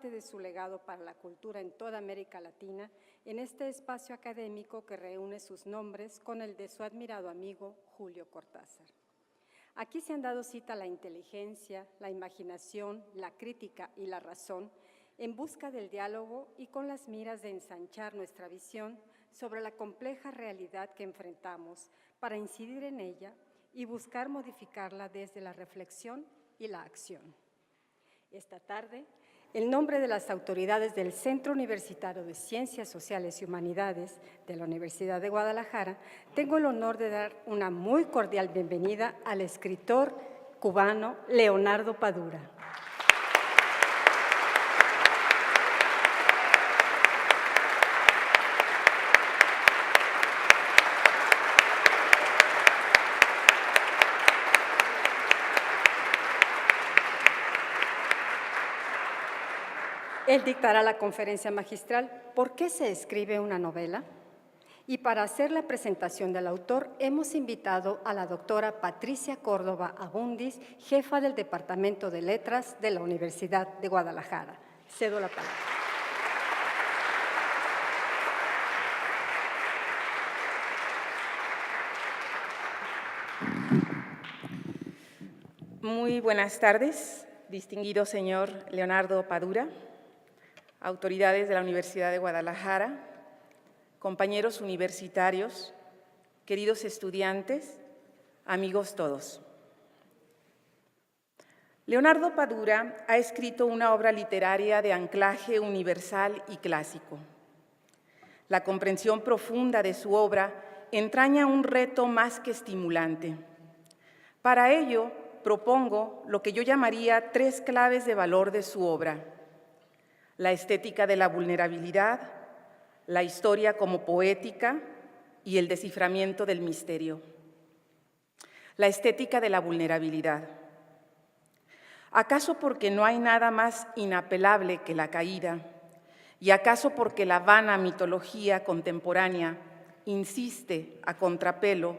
parte de su legado para la cultura en toda América Latina en este espacio académico que reúne sus nombres con el de su admirado amigo Julio Cortázar. Aquí se han dado cita la inteligencia, la imaginación, la crítica y la razón en busca del diálogo y con las miras de ensanchar nuestra visión sobre la compleja realidad que enfrentamos para incidir en ella y buscar modificarla desde la reflexión y la acción. Esta tarde, en nombre de las autoridades del Centro Universitario de Ciencias Sociales y Humanidades de la Universidad de Guadalajara, tengo el honor de dar una muy cordial bienvenida al escritor cubano Leonardo Padura. Él dictará la conferencia magistral ¿Por qué se escribe una novela? Y para hacer la presentación del autor hemos invitado a la doctora Patricia Córdoba Abundis, jefa del Departamento de Letras de la Universidad de Guadalajara. Cedo la palabra. Muy buenas tardes, distinguido señor Leonardo Padura, autoridades de la Universidad de Guadalajara, compañeros universitarios, queridos estudiantes, amigos todos. Leonardo Padura ha escrito una obra literaria de anclaje universal y clásico. La comprensión profunda de su obra entraña un reto más que estimulante. Para ello, propongo lo que yo llamaría 3 claves de valor de su obra: la estética de la vulnerabilidad, la historia como poética y el desciframiento del misterio. La estética de la vulnerabilidad. ¿Acaso porque no hay nada más inapelable que la caída? ¿Y acaso porque la vana mitología contemporánea insiste a contrapelo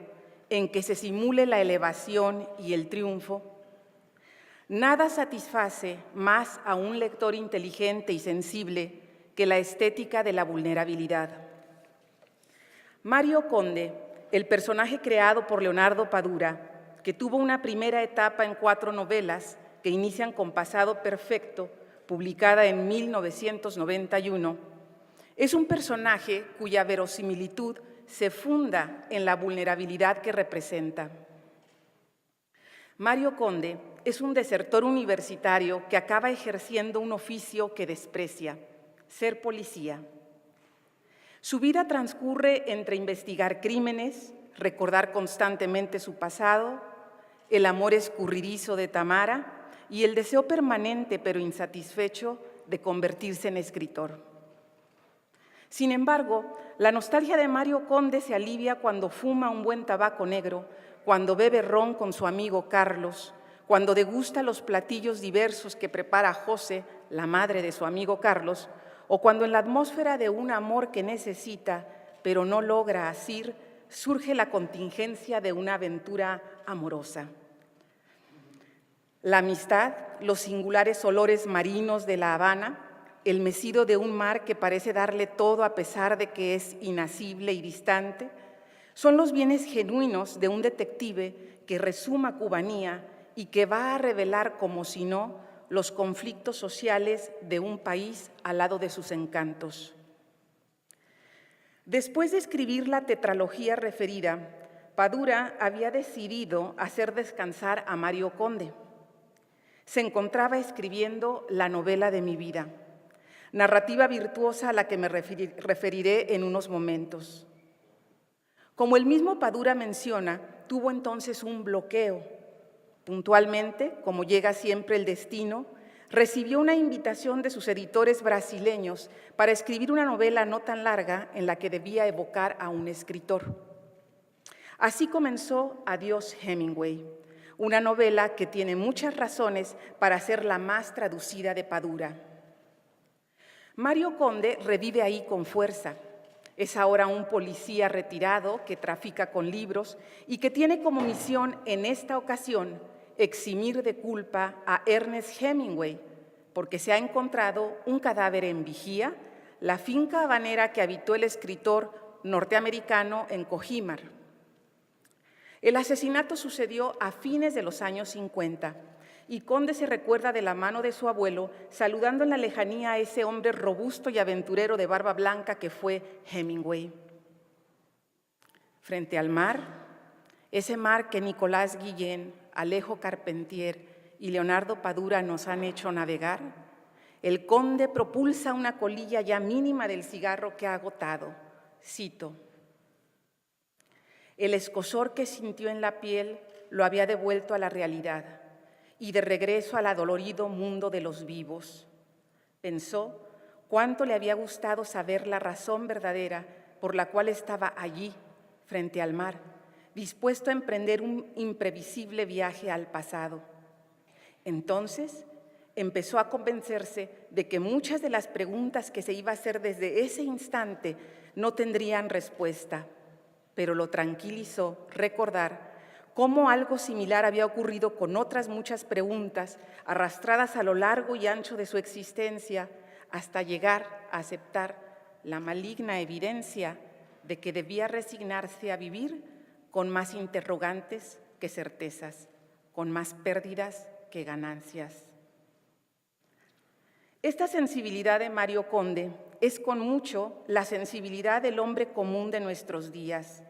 en que se simule la elevación y el triunfo? Nada satisface más a un lector inteligente y sensible que la estética de la vulnerabilidad. Mario Conde, el personaje creado por Leonardo Padura, que tuvo una primera etapa en 4 novelas que inician con Pasado Perfecto, publicada en 1991, es un personaje cuya verosimilitud se funda en la vulnerabilidad que representa. Mario Conde es un desertor universitario que acaba ejerciendo un oficio que desprecia: ser policía. Su vida transcurre entre investigar crímenes, recordar constantemente su pasado, el amor escurridizo de Tamara y el deseo permanente pero insatisfecho de convertirse en escritor. Sin embargo, la nostalgia de Mario Conde se alivia cuando fuma un buen tabaco negro, cuando bebe ron con su amigo Carlos, cuando degusta los platillos diversos que prepara José, la madre de su amigo Carlos, o cuando en la atmósfera de un amor que necesita, pero no logra asir, surge la contingencia de una aventura amorosa. La amistad, los singulares olores marinos de La Habana, el mecido de un mar que parece darle todo a pesar de que es inasible y distante, son los bienes genuinos de un detective que resuma cubanía y que va a revelar, como si no, los conflictos sociales de un país al lado de sus encantos. Después de escribir la tetralogía referida, Padura había decidido hacer descansar a Mario Conde. Se encontraba escribiendo la novela de mi vida, narrativa virtuosa a la que me referiré en unos momentos. Como el mismo Padura menciona, tuvo entonces un bloqueo. Puntualmente, como llega siempre el destino, recibió una invitación de sus editores brasileños para escribir una novela no tan larga en la que debía evocar a un escritor. Así comenzó Adiós Hemingway, una novela que tiene muchas razones para ser la más traducida de Padura. Mario Conde revive ahí con fuerza. Es ahora un policía retirado que trafica con libros y que tiene como misión en esta ocasión eximir de culpa a Ernest Hemingway, porque se ha encontrado un cadáver en Vigía, la finca habanera que habitó el escritor norteamericano en Cojimar. El asesinato sucedió a fines de los años 50 y Conde se recuerda de la mano de su abuelo saludando en la lejanía a ese hombre robusto y aventurero de barba blanca que fue Hemingway. Frente al mar, ese mar que Nicolás Guillén, Alejo Carpentier y Leonardo Padura nos han hecho navegar, el Conde propulsa una colilla ya mínima del cigarro que ha agotado. Cito: el escozor que sintió en la piel lo había devuelto a la realidad y de regreso al adolorido mundo de los vivos. Pensó cuánto le había gustado saber la razón verdadera por la cual estaba allí, frente al mar, dispuesto a emprender un imprevisible viaje al pasado. Entonces empezó a convencerse de que muchas de las preguntas que se iba a hacer desde ese instante no tendrían respuesta, pero lo tranquilizó recordar cómo algo similar había ocurrido con otras muchas preguntas arrastradas a lo largo y ancho de su existencia hasta llegar a aceptar la maligna evidencia de que debía resignarse a vivir con más interrogantes que certezas, con más pérdidas que ganancias. Esta sensibilidad de Mario Conde es con mucho la sensibilidad del hombre común de nuestros días.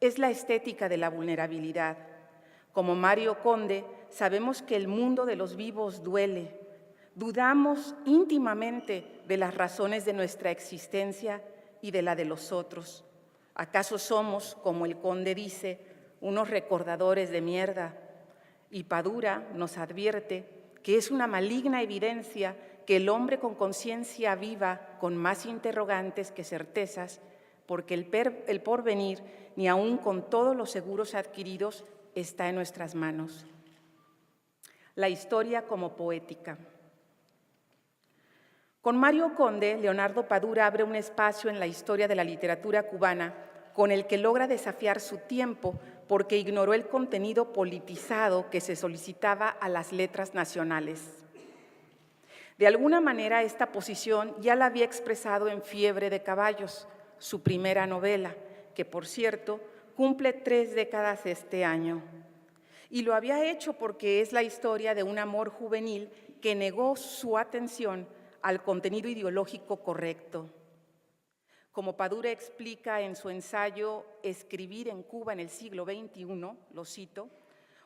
Es la estética de la vulnerabilidad. Como Mario Conde, sabemos que el mundo de los vivos duele. Dudamos íntimamente de las razones de nuestra existencia y de la de los otros. ¿Acaso somos, como el Conde dice, unos recordadores de mierda? Y Padura nos advierte que es una maligna evidencia que el hombre con conciencia viva con más interrogantes que certezas, porque el porvenir, ni aun con todos los seguros adquiridos, está en nuestras manos. La historia como poética. Con Mario Conde, Leonardo Padura abre un espacio en la historia de la literatura cubana con el que logra desafiar su tiempo porque ignoró el contenido politizado que se solicitaba a las letras nacionales. De alguna manera, esta posición ya la había expresado en Fiebre de Caballos, su primera novela, que, por cierto, cumple 3 décadas este año. Y lo había hecho porque es la historia de un amor juvenil que negó su atención al contenido ideológico correcto. Como Padura explica en su ensayo Escribir en Cuba en el siglo XXI, lo cito,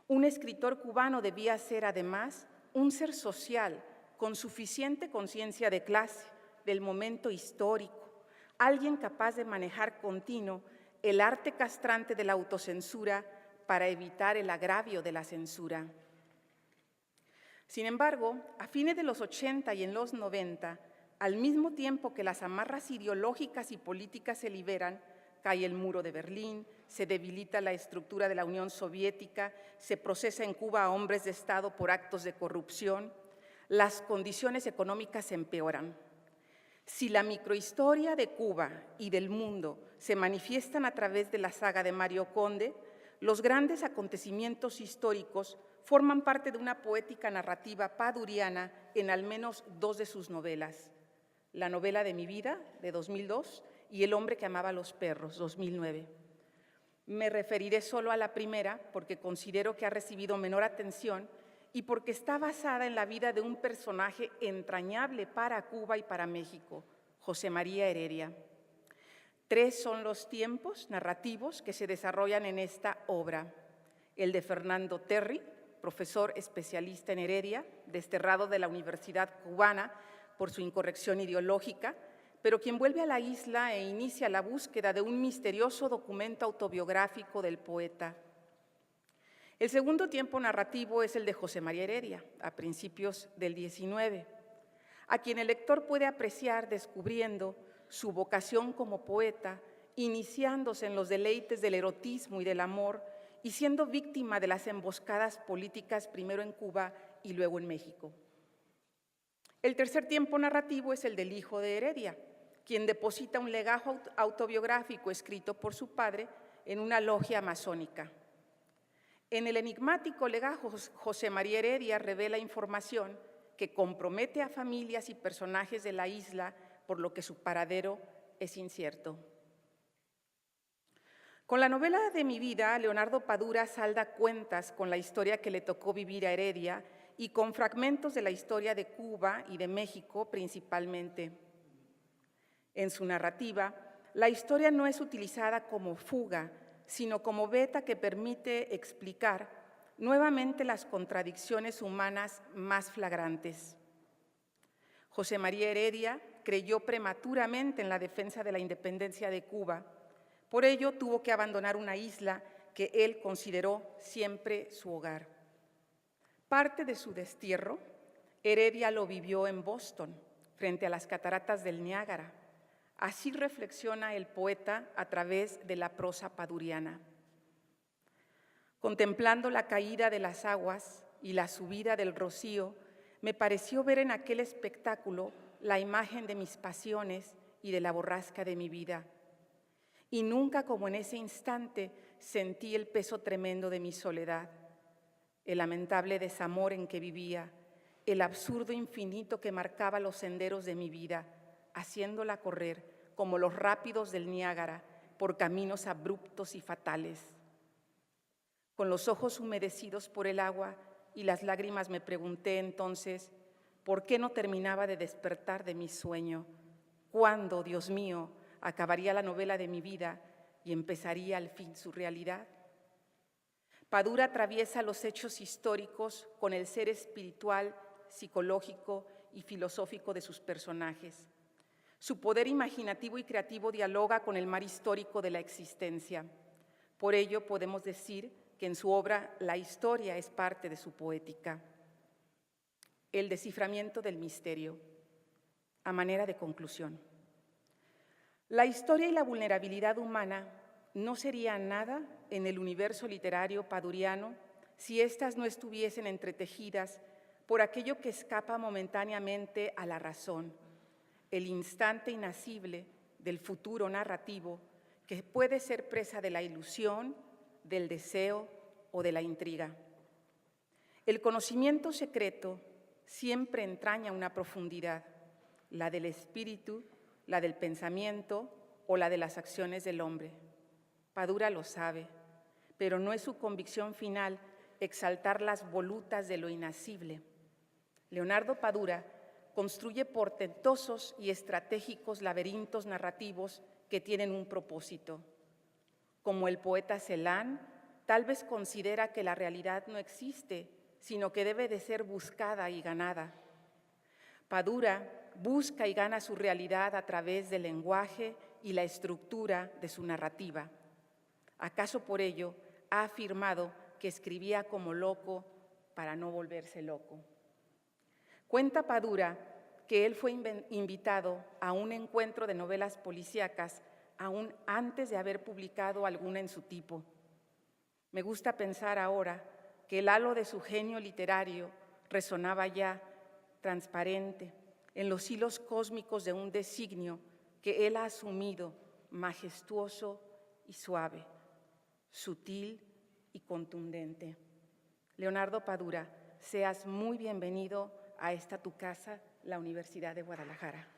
un escritor cubano debía ser además un ser social con suficiente conciencia de clase, del momento histórico, alguien capaz de manejar continuo el arte castrante de la autocensura para evitar el agravio de la censura. Sin embargo, a fines de los 80 y en los 90, al mismo tiempo que las amarras ideológicas y políticas se liberan, cae el muro de Berlín, se debilita la estructura de la Unión Soviética, se procesa en Cuba a hombres de Estado por actos de corrupción, las condiciones económicas se empeoran. Si la microhistoria de Cuba y del mundo se manifiestan a través de la saga de Mario Conde, los grandes acontecimientos históricos forman parte de una poética narrativa paduriana en al menos 2 de sus novelas, La novela de mi vida, de 2002, y El hombre que amaba a los perros, 2009. Me referiré solo a la primera porque considero que ha recibido menor atención y porque está basada en la vida de un personaje entrañable para Cuba y para México, José María Heredia. 3 son los tiempos narrativos que se desarrollan en esta obra. El de Fernando Terry, profesor especialista en Heredia, desterrado de la Universidad Cubana por su incorrección ideológica, pero quien vuelve a la isla e inicia la búsqueda de un misterioso documento autobiográfico del poeta. El segundo tiempo narrativo es el de José María Heredia, a principios del 19, a quien el lector puede apreciar descubriendo su vocación como poeta, iniciándose en los deleites del erotismo y del amor y siendo víctima de las emboscadas políticas primero en Cuba y luego en México. El tercer tiempo narrativo es el del hijo de Heredia, quien deposita un legajo autobiográfico escrito por su padre en una logia masónica. En el enigmático legajo, José María Heredia revela información que compromete a familias y personajes de la isla, por lo que su paradero es incierto. Con la novela de mi vida, Leonardo Padura salda cuentas con la historia que le tocó vivir a Heredia y con fragmentos de la historia de Cuba y de México principalmente. En su narrativa, la historia no es utilizada como fuga, sino como veta que permite explicar nuevamente las contradicciones humanas más flagrantes. José María Heredia creyó prematuramente en la defensa de la independencia de Cuba. Por ello, tuvo que abandonar una isla que él consideró siempre su hogar. Parte de su destierro, Heredia lo vivió en Boston, frente a las cataratas del Niágara. Así reflexiona el poeta a través de la prosa paduriana. Contemplando la caída de las aguas y la subida del rocío, me pareció ver en aquel espectáculo la imagen de mis pasiones y de la borrasca de mi vida. Y nunca como en ese instante sentí el peso tremendo de mi soledad, el lamentable desamor en que vivía, el absurdo infinito que marcaba los senderos de mi vida, haciéndola correr como los rápidos del Niágara por caminos abruptos y fatales. Con los ojos humedecidos por el agua y las lágrimas me pregunté entonces, ¿por qué no terminaba de despertar de mi sueño? ¿Cuándo, Dios mío, acabaría la novela de mi vida y empezaría al fin su realidad? Padura atraviesa los hechos históricos con el ser espiritual, psicológico y filosófico de sus personajes. Su poder imaginativo y creativo dialoga con el mar histórico de la existencia. Por ello podemos decir que en su obra la historia es parte de su poética. El desciframiento del misterio, a manera de conclusión. La historia y la vulnerabilidad humana no serían nada en el universo literario paduriano si éstas no estuviesen entretejidas por aquello que escapa momentáneamente a la razón, el instante inacible del futuro narrativo que puede ser presa de la ilusión, del deseo o de la intriga. El conocimiento secreto siempre entraña una profundidad, la del espíritu, la del pensamiento o la de las acciones del hombre. Padura lo sabe, pero no es su convicción final exaltar las volutas de lo inacible. Leonardo Padura construye portentosos y estratégicos laberintos narrativos que tienen un propósito. Como el poeta Celan, tal vez considera que la realidad no existe, sino que debe de ser buscada y ganada. Padura busca y gana su realidad a través del lenguaje y la estructura de su narrativa. ¿Acaso por ello ha afirmado que escribía como loco para no volverse loco? Cuenta Padura que él fue invitado a un encuentro de novelas policíacas aún antes de haber publicado alguna en su tipo. Me gusta pensar ahora que el halo de su genio literario resonaba ya transparente en los hilos cósmicos de un designio que él ha asumido majestuoso y suave, sutil y contundente. Leonardo Padura, seas muy bienvenido a esta tu casa, la Universidad de Guadalajara.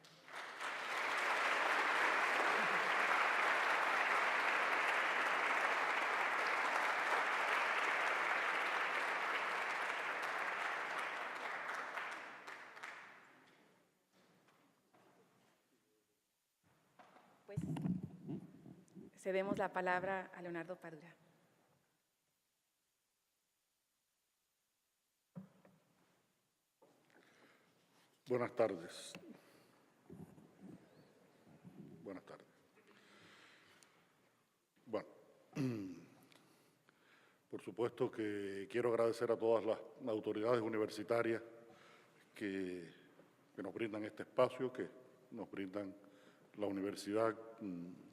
Pues cedemos la palabra a Leonardo Padura. Buenas tardes. Buenas tardes. Bueno, por supuesto que quiero agradecer a todas las autoridades universitarias que nos brindan este espacio, que nos brindan la universidad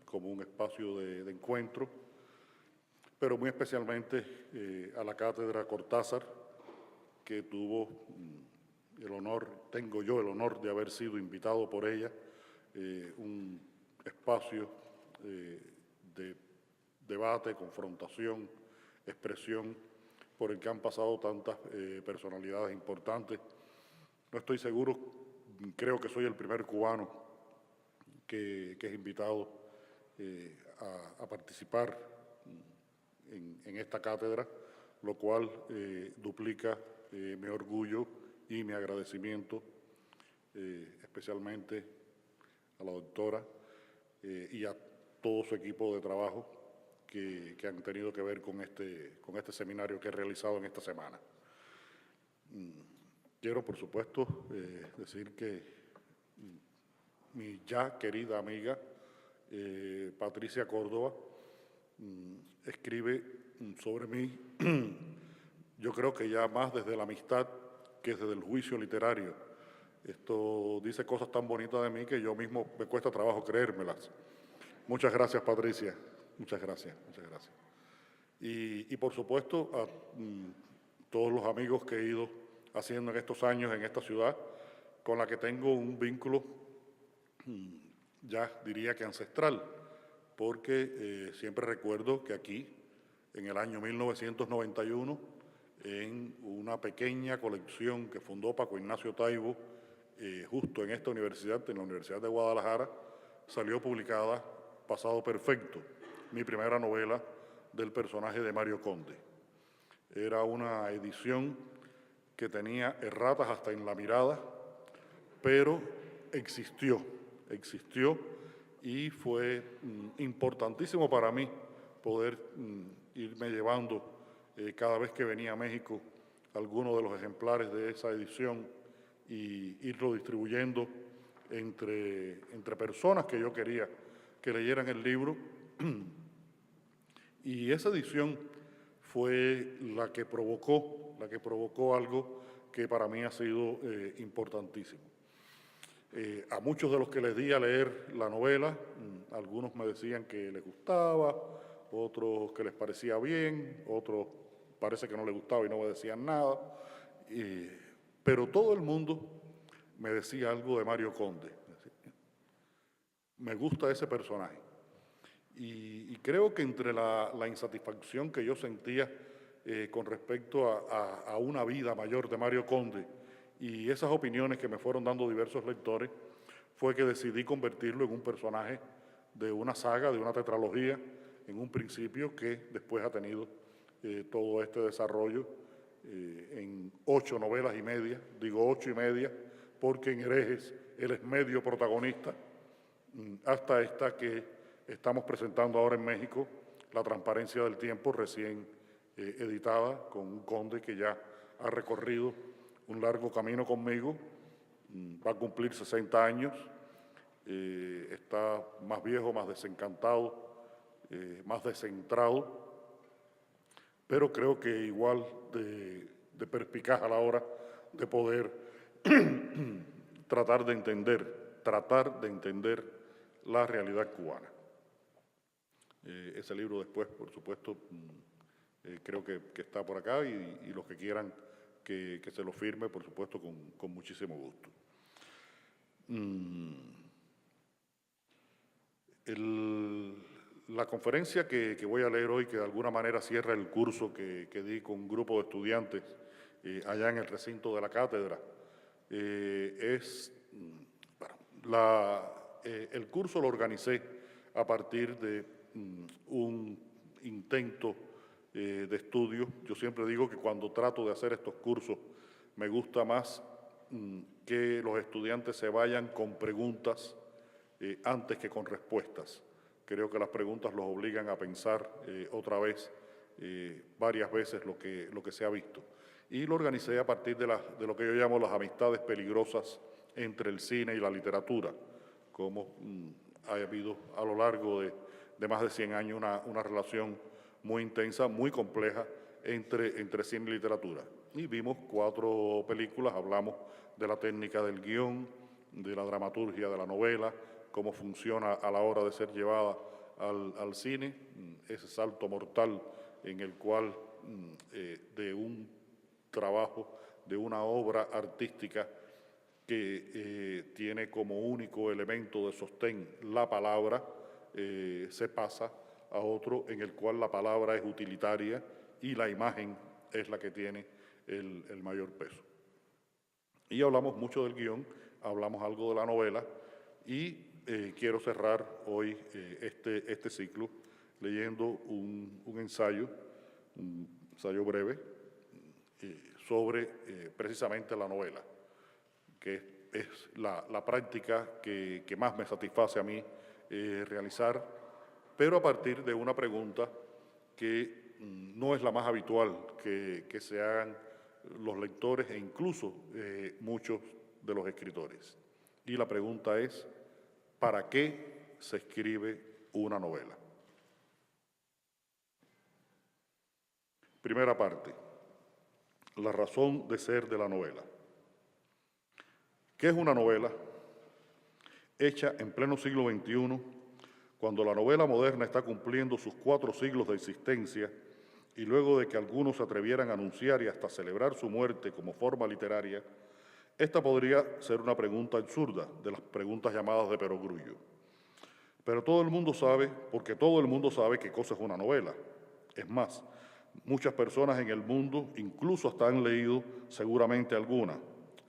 como un espacio de encuentro, pero muy especialmente a la Cátedra Cortázar, que tuvo tengo yo el honor de haber sido invitado por ella, un espacio de debate, confrontación, expresión, por el que han pasado tantas personalidades importantes No estoy seguro, creo que soy el primer cubano que es invitado a participar en esta cátedra, lo cual duplica mi orgullo y mi agradecimiento, especialmente a la doctora y a todo su equipo de trabajo que han tenido que ver con este seminario que he realizado en esta semana. Quiero, por supuesto, decir que mi ya querida amiga Patricia Córdoba escribe sobre mí, yo creo que ya más desde la amistad que desde el juicio literario. Esto dice cosas tan bonitas de mí que yo mismo me cuesta trabajo creérmelas. Muchas gracias, Patricia. Muchas gracias, muchas gracias. Y por supuesto, a todos los amigos que he ido haciendo en estos años en esta ciudad, con la que tengo un vínculo, ya diría que ancestral, porque siempre recuerdo que aquí, en el año 1991, en una pequeña colección que fundó Paco Ignacio Taibo, justo en esta universidad, en la Universidad de Guadalajara, salió publicada Pasado Perfecto, mi primera novela del personaje de Mario Conde. Era una edición que tenía erratas hasta en la mirada, pero existió y fue importantísimo para mí poder irme llevando cada vez que venía a México algunos de los ejemplares de esa edición y irlo distribuyendo entre personas que yo quería que leyeran el libro. Y esa edición fue la que provocó algo que para mí ha sido importantísimo. A muchos de los que les di a leer la novela, algunos me decían que les gustaba, otros que les parecía bien, otros parece que no les gustaba y no me decían nada, pero todo el mundo me decía algo de Mario Conde. Me gusta ese personaje. Y creo que entre la insatisfacción que yo sentía con respecto a una vida mayor de Mario Conde y esas opiniones que me fueron dando diversos lectores, fue que decidí convertirlo en un personaje de una saga, de una tetralogía, en un principio que después ha tenido todo este desarrollo en 8 novelas y media, digo 8 y media, porque en Herejes él es medio protagonista, hasta esta que estamos presentando ahora en México, La transparencia del tiempo, recién editada, con un conde que ya ha recorrido un largo camino conmigo, va a cumplir 60 años, está más viejo, más desencantado, más descentrado, pero creo que igual de perspicaz a la hora de poder tratar de entender la realidad cubana. Ese libro después, por supuesto, creo que está por acá y los que quieran que se lo firme, por supuesto, con muchísimo gusto. La conferencia que voy a leer hoy, que de alguna manera cierra el curso que di con un grupo de estudiantes allá en el recinto de la cátedra, el curso lo organicé a partir de un intento de estudio. Yo siempre digo que cuando trato de hacer estos cursos me gusta más que los estudiantes se vayan con preguntas antes que con respuestas. Creo que las preguntas los obligan a pensar otra vez, varias veces lo que se ha visto. Y lo organicé a partir de lo que yo llamo las amistades peligrosas entre el cine y la literatura, como ha habido a lo largo de más de 100 años una relación muy intensa, muy compleja entre cine y literatura. Y vimos 4 películas, hablamos de la técnica del guión, de la dramaturgia de la novela, cómo funciona a la hora de ser llevada al cine, ese salto mortal en el cual de un trabajo, de una obra artística que tiene como único elemento de sostén la palabra, se pasa a otro en el cual la palabra es utilitaria y la imagen es la que tiene el mayor peso. Y hablamos mucho del guión, hablamos algo de la novela y quiero cerrar hoy este ciclo leyendo un ensayo breve sobre precisamente la novela, que es la práctica que más me satisface a mí realizar, pero a partir de una pregunta que no es la más habitual que se hagan los lectores e incluso muchos de los escritores. Y la pregunta es, ¿para qué se escribe una novela? Primera parte, la razón de ser de la novela. ¿Qué es una novela? Hecha en pleno siglo XXI, cuando la novela moderna está cumpliendo sus 4 siglos de existencia y luego de que algunos se atrevieran a anunciar y hasta celebrar su muerte como forma literaria, esta podría ser una pregunta absurda, de las preguntas llamadas de perogrullo. Pero todo el mundo sabe, porque todo el mundo sabe qué cosa es una novela. Es más, muchas personas en el mundo incluso hasta han leído seguramente alguna,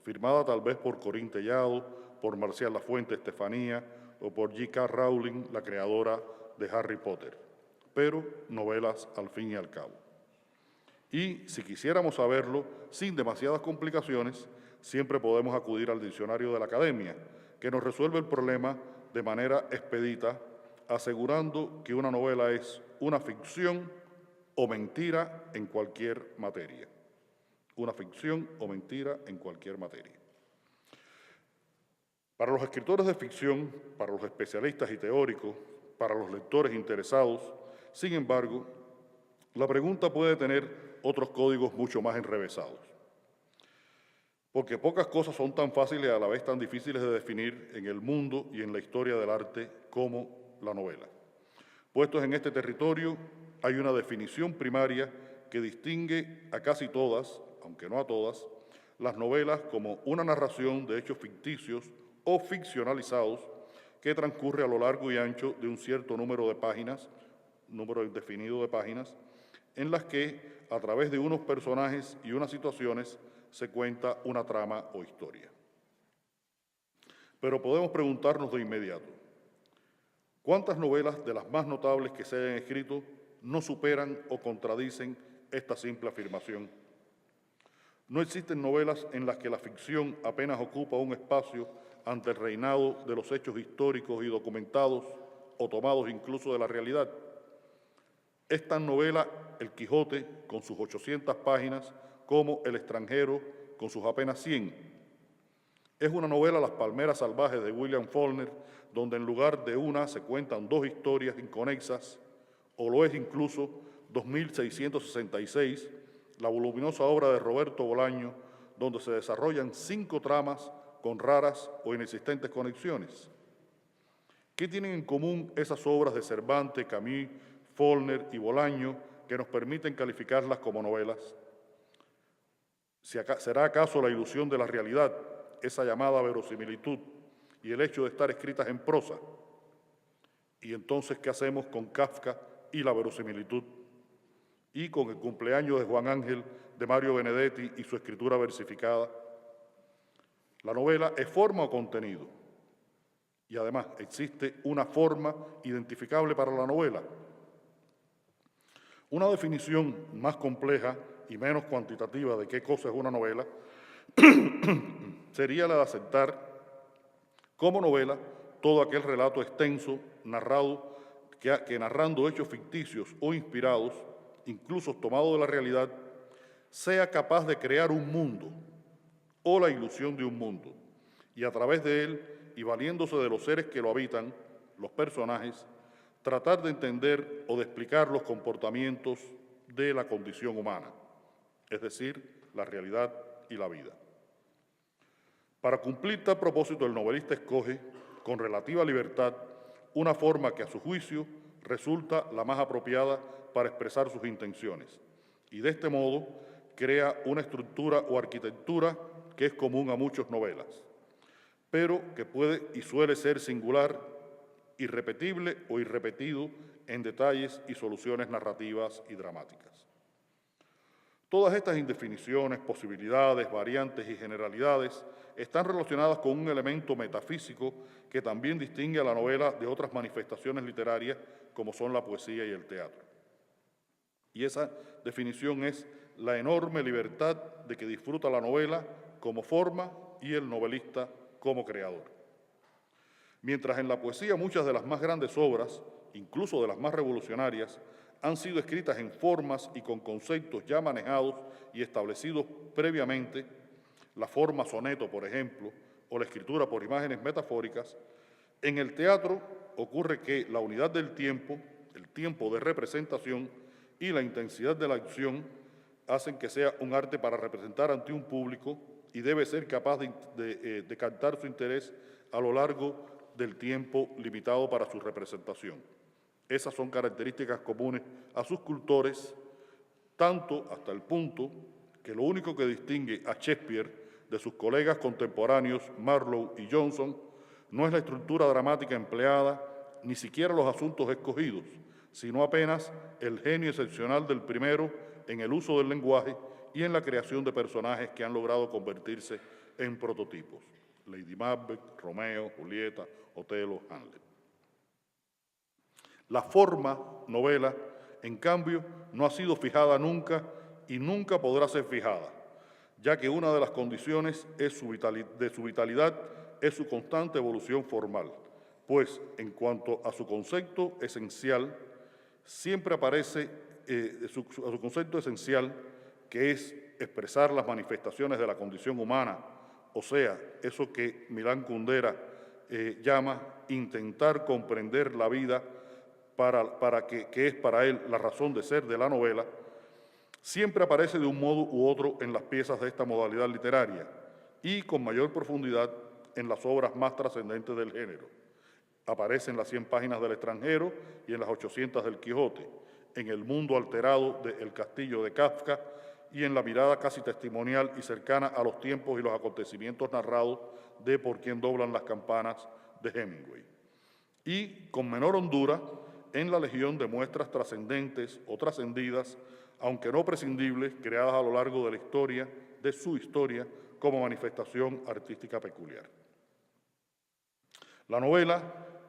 firmada tal vez por Corín Tellado, por Marcial Lafuente Estefanía o por J.K. Rowling, la creadora de Harry Potter, pero novelas al fin y al cabo. Y si quisiéramos saberlo sin demasiadas complicaciones, siempre podemos acudir al diccionario de la Academia, que nos resuelve el problema de manera expedita, asegurando que una novela es una ficción o mentira en cualquier materia. Una ficción o mentira en cualquier materia. Para los escritores de ficción, para los especialistas y teóricos, para los lectores interesados, sin embargo, la pregunta puede tener otros códigos mucho más enrevesados. Porque pocas cosas son tan fáciles y a la vez tan difíciles de definir en el mundo y en la historia del arte como la novela. Puestos en este territorio, hay una definición primaria que distingue a casi todas, aunque no a todas, las novelas como una narración de hechos ficticios o ficcionalizados que transcurre a lo largo y ancho de un cierto número de páginas, número indefinido de páginas, en las que, a través de unos personajes y unas situaciones, se cuenta una trama o historia. Pero podemos preguntarnos de inmediato, ¿cuántas novelas de las más notables que se hayan escrito no superan o contradicen esta simple afirmación? No existen novelas en las que la ficción apenas ocupa un espacio ante el reinado de los hechos históricos y documentados o tomados incluso de la realidad. Es tan novela El Quijote, con sus 800 páginas, como El extranjero, con sus apenas 100. Es una novela Las palmeras salvajes de William Faulkner, donde en lugar de una se cuentan 2 historias inconexas, o lo es incluso 2666, la voluminosa obra de Roberto Bolaño, donde se desarrollan 5 tramas con raras o inexistentes conexiones. ¿Qué tienen en común esas obras de Cervantes, Camus, Faulkner y Bolaño que nos permiten calificarlas como novelas? ¿Será acaso la ilusión de la realidad, esa llamada verosimilitud, y el hecho de estar escritas en prosa? ¿Y entonces qué hacemos con Kafka y la verosimilitud? ¿Y con el cumpleaños de Juan Ángel de Mario Benedetti y su escritura versificada? La novela es forma o contenido. Y además, ¿existe una forma identificable para la novela? Una definición más compleja y menos cuantitativa de qué cosa es una novela sería la de aceptar como novela todo aquel relato extenso, narrado, que narrando hechos ficticios o inspirados, incluso tomados de la realidad, sea capaz de crear un mundo o la ilusión de un mundo, y a través de él, y valiéndose de los seres que lo habitan, los personajes, tratar de entender o de explicar los comportamientos de la condición humana, es decir, la realidad y la vida. Para cumplir tal propósito, el novelista escoge, con relativa libertad, una forma que a su juicio resulta la más apropiada para expresar sus intenciones, y de este modo crea una estructura o arquitectura que es común a muchas novelas, pero que puede y suele ser singular, irrepetible o irrepetido en detalles y soluciones narrativas y dramáticas. Todas estas indefiniciones, posibilidades, variantes y generalidades están relacionadas con un elemento metafísico que también distingue a la novela de otras manifestaciones literarias como son la poesía y el teatro. Y esa definición es la enorme libertad de que disfruta la novela como forma y el novelista como creador. Mientras en la poesía muchas de las más grandes obras, incluso de las más revolucionarias, han sido escritas en formas y con conceptos ya manejados y establecidos previamente, la forma soneto, por ejemplo, o la escritura por imágenes metafóricas, en el teatro ocurre que la unidad del tiempo, el tiempo de representación y la intensidad de la acción hacen que sea un arte para representar ante un público y debe ser capaz de captar su interés a lo largo del tiempo limitado para su representación. Esas son características comunes a sus cultores, tanto hasta el punto que lo único que distingue a Shakespeare de sus colegas contemporáneos Marlowe y Johnson no es la estructura dramática empleada, ni siquiera los asuntos escogidos, sino apenas el genio excepcional del primero en el uso del lenguaje y en la creación de personajes que han logrado convertirse en prototipos. Lady Macbeth, Romeo, Julieta, Otelo, Hamlet. La forma novela, en cambio, no ha sido fijada nunca y nunca podrá ser fijada, ya que una de las condiciones de su vitalidad es su constante evolución formal, pues en cuanto a su concepto esencial, siempre aparece a su concepto esencial, que es expresar las manifestaciones de la condición humana, o sea, eso que Milán Kundera llama intentar comprender la vida que es para él la razón de ser de la novela, siempre aparece de un modo u otro en las piezas de esta modalidad literaria y con mayor profundidad en las obras más trascendentes del género. Aparece en las 100 páginas del Extranjero y en las 800 del Quijote, en el mundo alterado de El Castillo de Kafka y en la mirada casi testimonial y cercana a los tiempos y los acontecimientos narrados de Por quien doblan las campanas de Hemingway. Y con menor hondura en la legión de muestras trascendentes o trascendidas, aunque no prescindibles, creadas a lo largo de la historia, de su historia, como manifestación artística peculiar. La novela,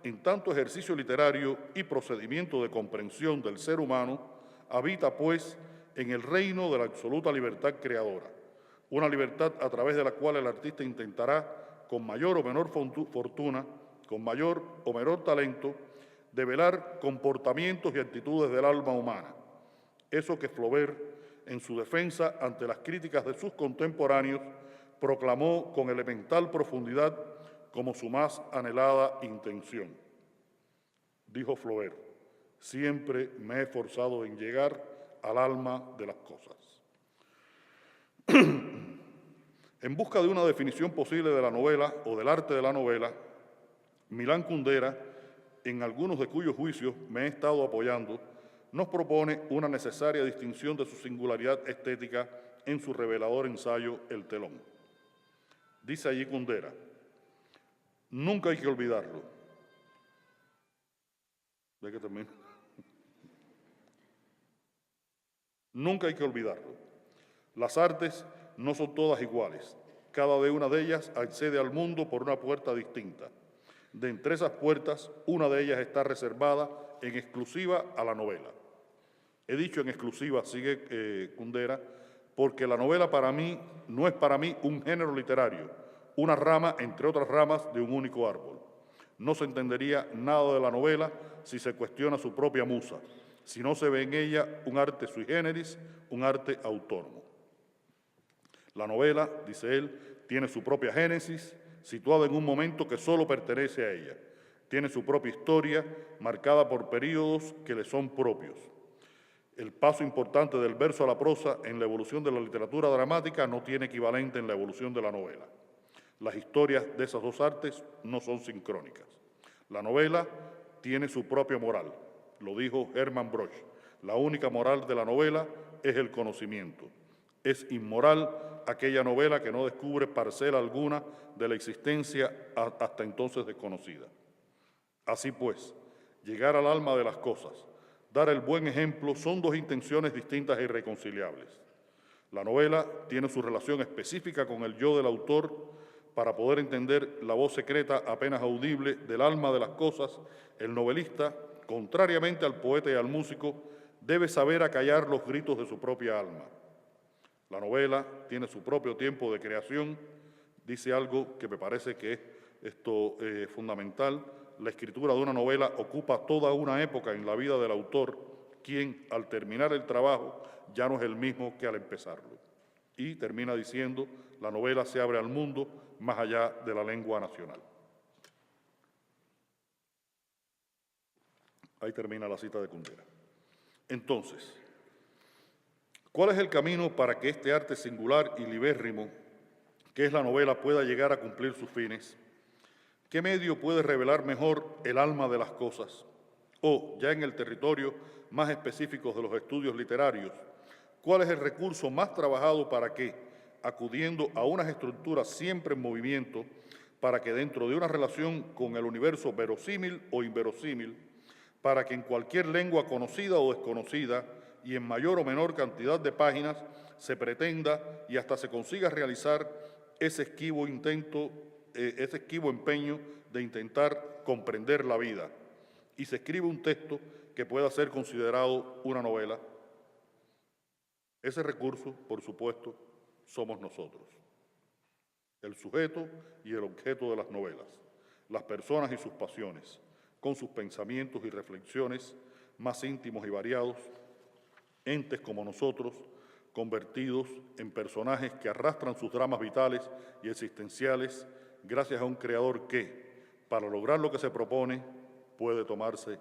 en tanto ejercicio literario y procedimiento de comprensión del ser humano, habita, pues, en el reino de la absoluta libertad creadora, una libertad a través de la cual el artista intentará, con mayor o menor fortuna, con mayor o menor talento, develar comportamientos y actitudes del alma humana. Eso que Flaubert, en su defensa ante las críticas de sus contemporáneos, proclamó con elemental profundidad como su más anhelada intención. Dijo Flaubert: siempre me he esforzado en llegar al alma de las cosas. En busca de una definición posible de la novela o del arte de la novela, Milán Kundera, en algunos de cuyos juicios me he estado apoyando, nos propone una necesaria distinción de su singularidad estética en su revelador ensayo El telón. Dice allí Kundera: nunca hay que olvidarlo. ¿De qué termina? Nunca hay que olvidarlo. Las artes no son todas iguales. Cada una de ellas accede al mundo por una puerta distinta. De entre esas puertas, una de ellas está reservada en exclusiva a la novela. He dicho en exclusiva, sigue Kundera, porque la novela para mí no es para mí un género literario, una rama entre otras ramas de un único árbol. No se entendería nada de la novela si se cuestiona su propia musa, si no se ve en ella un arte sui generis, un arte autónomo. La novela, dice él, tiene su propia génesis, situada en un momento que solo pertenece a ella. Tiene su propia historia, marcada por períodos que le son propios. El paso importante del verso a la prosa en la evolución de la literatura dramática no tiene equivalente en la evolución de la novela. Las historias de esas dos artes no son sincrónicas. La novela tiene su propia moral, lo dijo Hermann Broch. La única moral de la novela es el conocimiento. Es inmoral aquella novela que no descubre parcela alguna de la existencia hasta entonces desconocida. Así pues, llegar al alma de las cosas, dar el buen ejemplo, son dos intenciones distintas e irreconciliables. La novela tiene su relación específica con el yo del autor para poder entender la voz secreta apenas audible del alma de las cosas. El novelista, contrariamente al poeta y al músico, debe saber acallar los gritos de su propia alma. La novela tiene su propio tiempo de creación. Dice algo que me parece que es fundamental. La escritura de una novela ocupa toda una época en la vida del autor, quien al terminar el trabajo ya no es el mismo que al empezarlo. Y termina diciendo, la novela se abre al mundo más allá de la lengua nacional. Ahí termina la cita de Kundera. Entonces, ¿cuál es el camino para que este arte singular y libérrimo, que es la novela, pueda llegar a cumplir sus fines? ¿Qué medio puede revelar mejor el alma de las cosas? O, ya en el territorio más específico de los estudios literarios, ¿cuál es el recurso más trabajado para que, acudiendo a unas estructuras siempre en movimiento, para que dentro de una relación con el universo verosímil o inverosímil, para que en cualquier lengua conocida o desconocida y en mayor o menor cantidad de páginas se pretenda y hasta se consiga realizar ese esquivo empeño de intentar comprender la vida y se escribe un texto que pueda ser considerado una novela? Ese recurso, por supuesto, somos nosotros, el sujeto y el objeto de las novelas, las personas y sus pasiones, con sus pensamientos y reflexiones más íntimos y variados, entes como nosotros, convertidos en personajes que arrastran sus dramas vitales y existenciales gracias a un creador que, para lograr lo que se propone, puede tomarse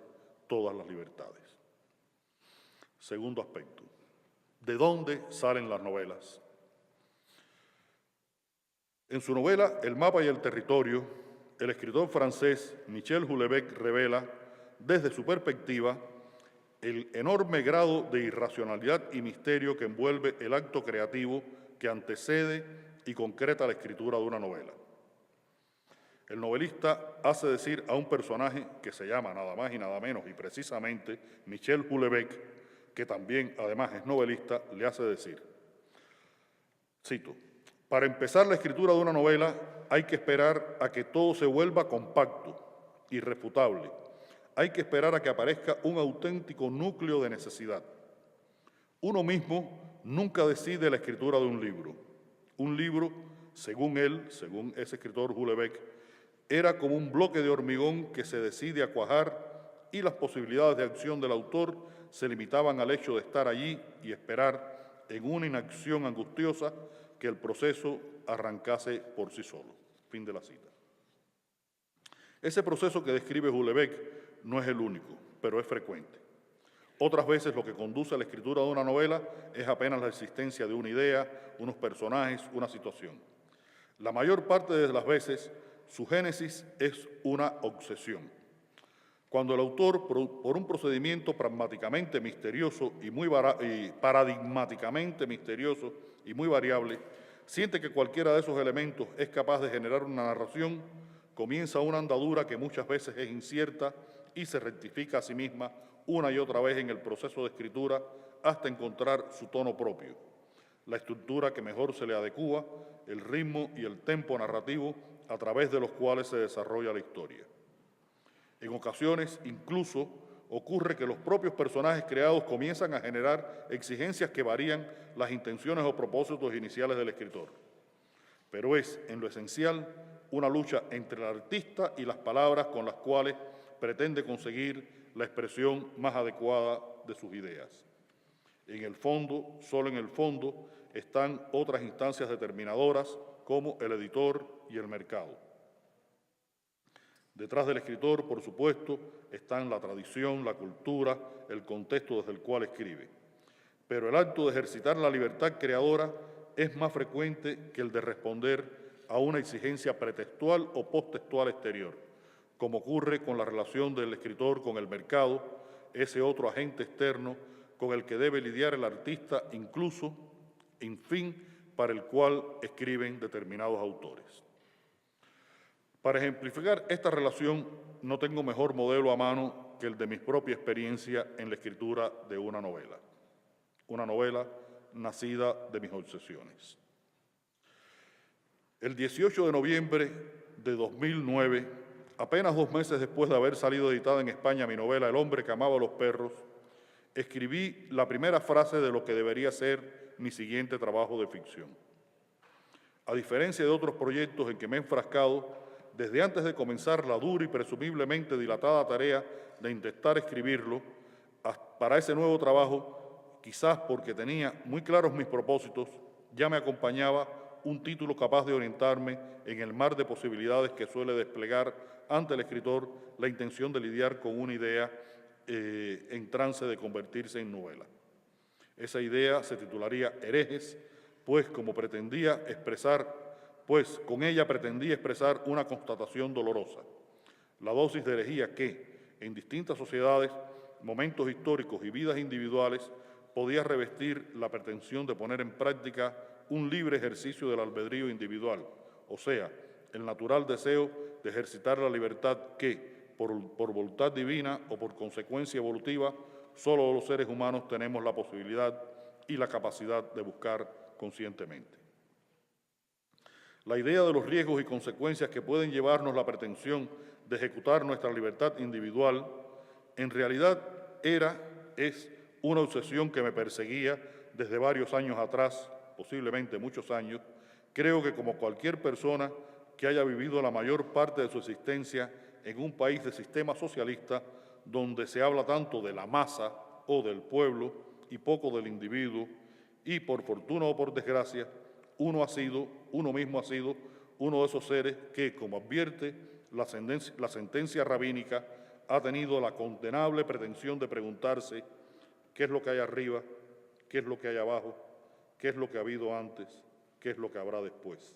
todas las libertades. Segundo aspecto, ¿de dónde salen las novelas? En su novela El mapa y el territorio, el escritor francés Michel Houellebecq revela, desde su perspectiva, el enorme grado de irracionalidad y misterio que envuelve el acto creativo que antecede y concreta la escritura de una novela. El novelista hace decir a un personaje que se llama nada más y nada menos, y precisamente Michel Houellebecq, que también además es novelista, le hace decir, cito, para empezar la escritura de una novela hay que esperar a que todo se vuelva compacto, irrefutable. Hay que esperar a que aparezca un auténtico núcleo de necesidad. Uno mismo nunca decide la escritura de un libro. Un libro, según él, según ese escritor Houellebecq, era como un bloque de hormigón que se decide a cuajar y las posibilidades de acción del autor se limitaban al hecho de estar allí y esperar en una inacción angustiosa que el proceso arrancase por sí solo. Fin de la cita. Ese proceso que describe Houellebecq no es el único, pero es frecuente. Otras veces lo que conduce a la escritura de una novela es apenas la existencia de una idea, unos personajes, una situación. La mayor parte de las veces, su génesis es una obsesión. Cuando el autor, por un procedimiento pragmáticamente misterioso y paradigmáticamente misterioso y muy variable, siente que cualquiera de esos elementos es capaz de generar una narración, comienza una andadura que muchas veces es incierta y se rectifica a sí misma una y otra vez en el proceso de escritura hasta encontrar su tono propio, la estructura que mejor se le adecúa, el ritmo y el tempo narrativo a través de los cuales se desarrolla la historia. En ocasiones, incluso, ocurre que los propios personajes creados comienzan a generar exigencias que varían las intenciones o propósitos iniciales del escritor. Pero es, en lo esencial, una lucha entre el artista y las palabras con las cuales pretende conseguir la expresión más adecuada de sus ideas. En el fondo, solo en el fondo, están otras instancias determinadoras como el editor y el mercado. Detrás del escritor, por supuesto, están la tradición, la cultura, el contexto desde el cual escribe. Pero el acto de ejercitar la libertad creadora es más frecuente que el de responder a una exigencia pretextual o posttextual exterior, como ocurre con la relación del escritor con el mercado, ese otro agente externo con el que debe lidiar el artista, incluso, en fin, para el cual escriben determinados autores. Para ejemplificar esta relación, no tengo mejor modelo a mano que el de mi propia experiencia en la escritura de una novela nacida de mis obsesiones. El 18 de noviembre de 2009, apenas 2 meses después de haber salido editada en España mi novela El hombre que amaba a los perros, escribí la primera frase de lo que debería ser mi siguiente trabajo de ficción. A diferencia de otros proyectos en que me he enfrascado, desde antes de comenzar la dura y presumiblemente dilatada tarea de intentar escribirlo, para ese nuevo trabajo, quizás porque tenía muy claros mis propósitos, ya me acompañaba un título capaz de orientarme en el mar de posibilidades que suele desplegar ante el escritor la intención de lidiar con una idea en trance de convertirse en novela. Esa idea se titularía Herejes, pues con ella pretendía expresar una constatación dolorosa, la dosis de herejía que, en distintas sociedades, momentos históricos y vidas individuales, podía revestir la pretensión de poner en práctica un libre ejercicio del albedrío individual, o sea, el natural deseo de ejercitar la libertad que, por voluntad divina o por consecuencia evolutiva, solo los seres humanos tenemos la posibilidad y la capacidad de buscar conscientemente. La idea de los riesgos y consecuencias que pueden llevarnos la pretensión de ejecutar nuestra libertad individual, en realidad es una obsesión que me perseguía desde varios años atrás, posiblemente muchos años. Creo que como cualquier persona que haya vivido la mayor parte de su existencia en un país de sistema socialista, donde se habla tanto de la masa o del pueblo y poco del individuo, y por fortuna o por desgracia, uno mismo ha sido uno de esos seres que, como advierte la sentencia rabínica, ha tenido la condenable pretensión de preguntarse qué es lo que hay arriba, qué es lo que hay abajo, qué es lo que ha habido antes, qué es lo que habrá después.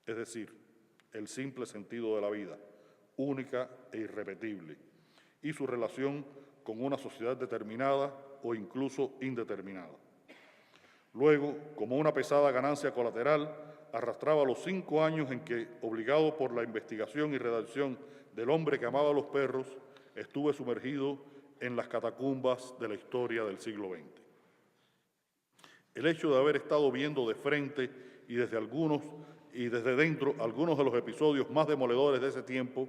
Es decir, el simple sentido de la vida, única e irrepetible, y su relación con una sociedad determinada o incluso indeterminada. Luego, como una pesada ganancia colateral, arrastraba los 5 años en que, obligado por la investigación y redacción del hombre que amaba a los perros, estuve sumergido en las catacumbas de la historia del siglo XX. El hecho de haber estado viendo de frente y desde dentro algunos de los episodios más demoledores de ese tiempo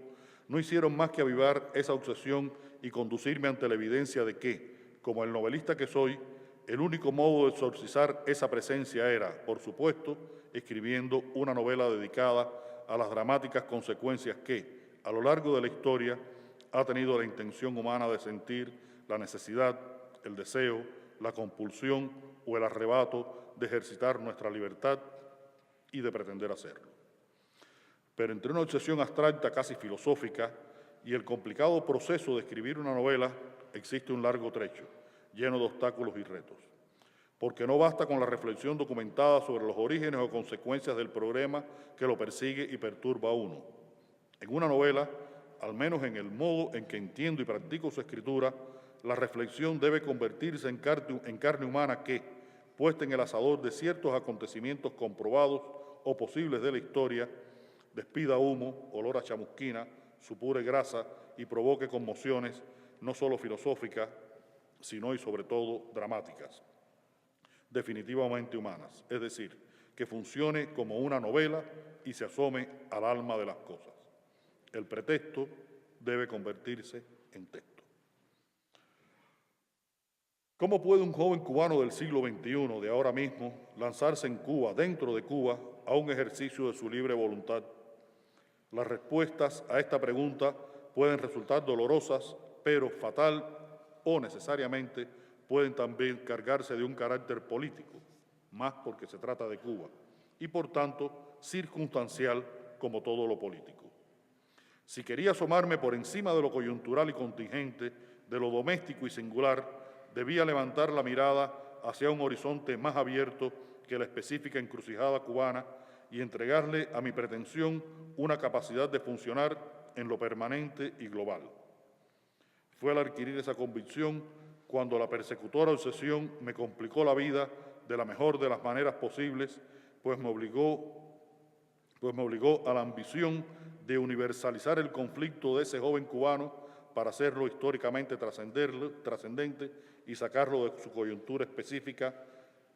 no hicieron más que avivar esa obsesión y conducirme ante la evidencia de que, como el novelista que soy, el único modo de exorcizar esa presencia era, por supuesto, escribiendo una novela dedicada a las dramáticas consecuencias que, a lo largo de la historia, ha tenido la intención humana de sentir la necesidad, el deseo, la compulsión o el arrebato de ejercitar nuestra libertad y de pretender hacerlo. Pero entre una obsesión abstracta casi filosófica y el complicado proceso de escribir una novela existe un largo trecho, lleno de obstáculos y retos. Porque no basta con la reflexión documentada sobre los orígenes o consecuencias del problema que lo persigue y perturba a uno. En una novela, al menos en el modo en que entiendo y practico su escritura, la reflexión debe convertirse en carne humana que, puesta en el asador de ciertos acontecimientos comprobados o posibles de la historia, despida humo, olor a chamusquina, supure grasa y provoque conmociones no solo filosóficas, sino y sobre todo dramáticas, definitivamente humanas, es decir, que funcione como una novela y se asome al alma de las cosas. El pretexto debe convertirse en texto. ¿Cómo puede un joven cubano del siglo XXI, de ahora mismo, lanzarse en Cuba, dentro de Cuba, a un ejercicio de su libre voluntad? Las respuestas a esta pregunta pueden resultar dolorosas, pero fatal o necesariamente pueden también cargarse de un carácter político, más porque se trata de Cuba, y por tanto circunstancial como todo lo político. Si quería asomarme por encima de lo coyuntural y contingente, de lo doméstico y singular, debía levantar la mirada hacia un horizonte más abierto que la específica encrucijada cubana y entregarle a mi pretensión una capacidad de funcionar en lo permanente y global. Fue al adquirir esa convicción cuando la persecutora obsesión me complicó la vida de la mejor de las maneras posibles, pues me obligó a la ambición de universalizar el conflicto de ese joven cubano para hacerlo históricamente trascendente y sacarlo de su coyuntura específica,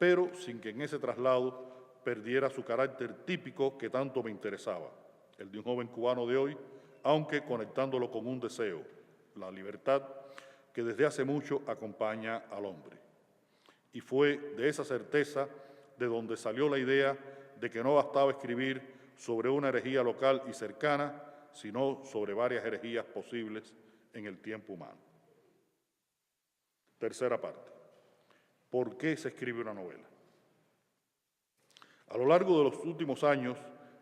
pero sin que en ese traslado perdiera su carácter típico que tanto me interesaba, el de un joven cubano de hoy, aunque conectándolo con un deseo, la libertad, que desde hace mucho acompaña al hombre. Y fue de esa certeza de donde salió la idea de que no bastaba escribir sobre una herejía local y cercana, sino sobre varias herejías posibles en el tiempo humano. Tercera parte. ¿Por qué se escribe una novela? A lo largo de los últimos años,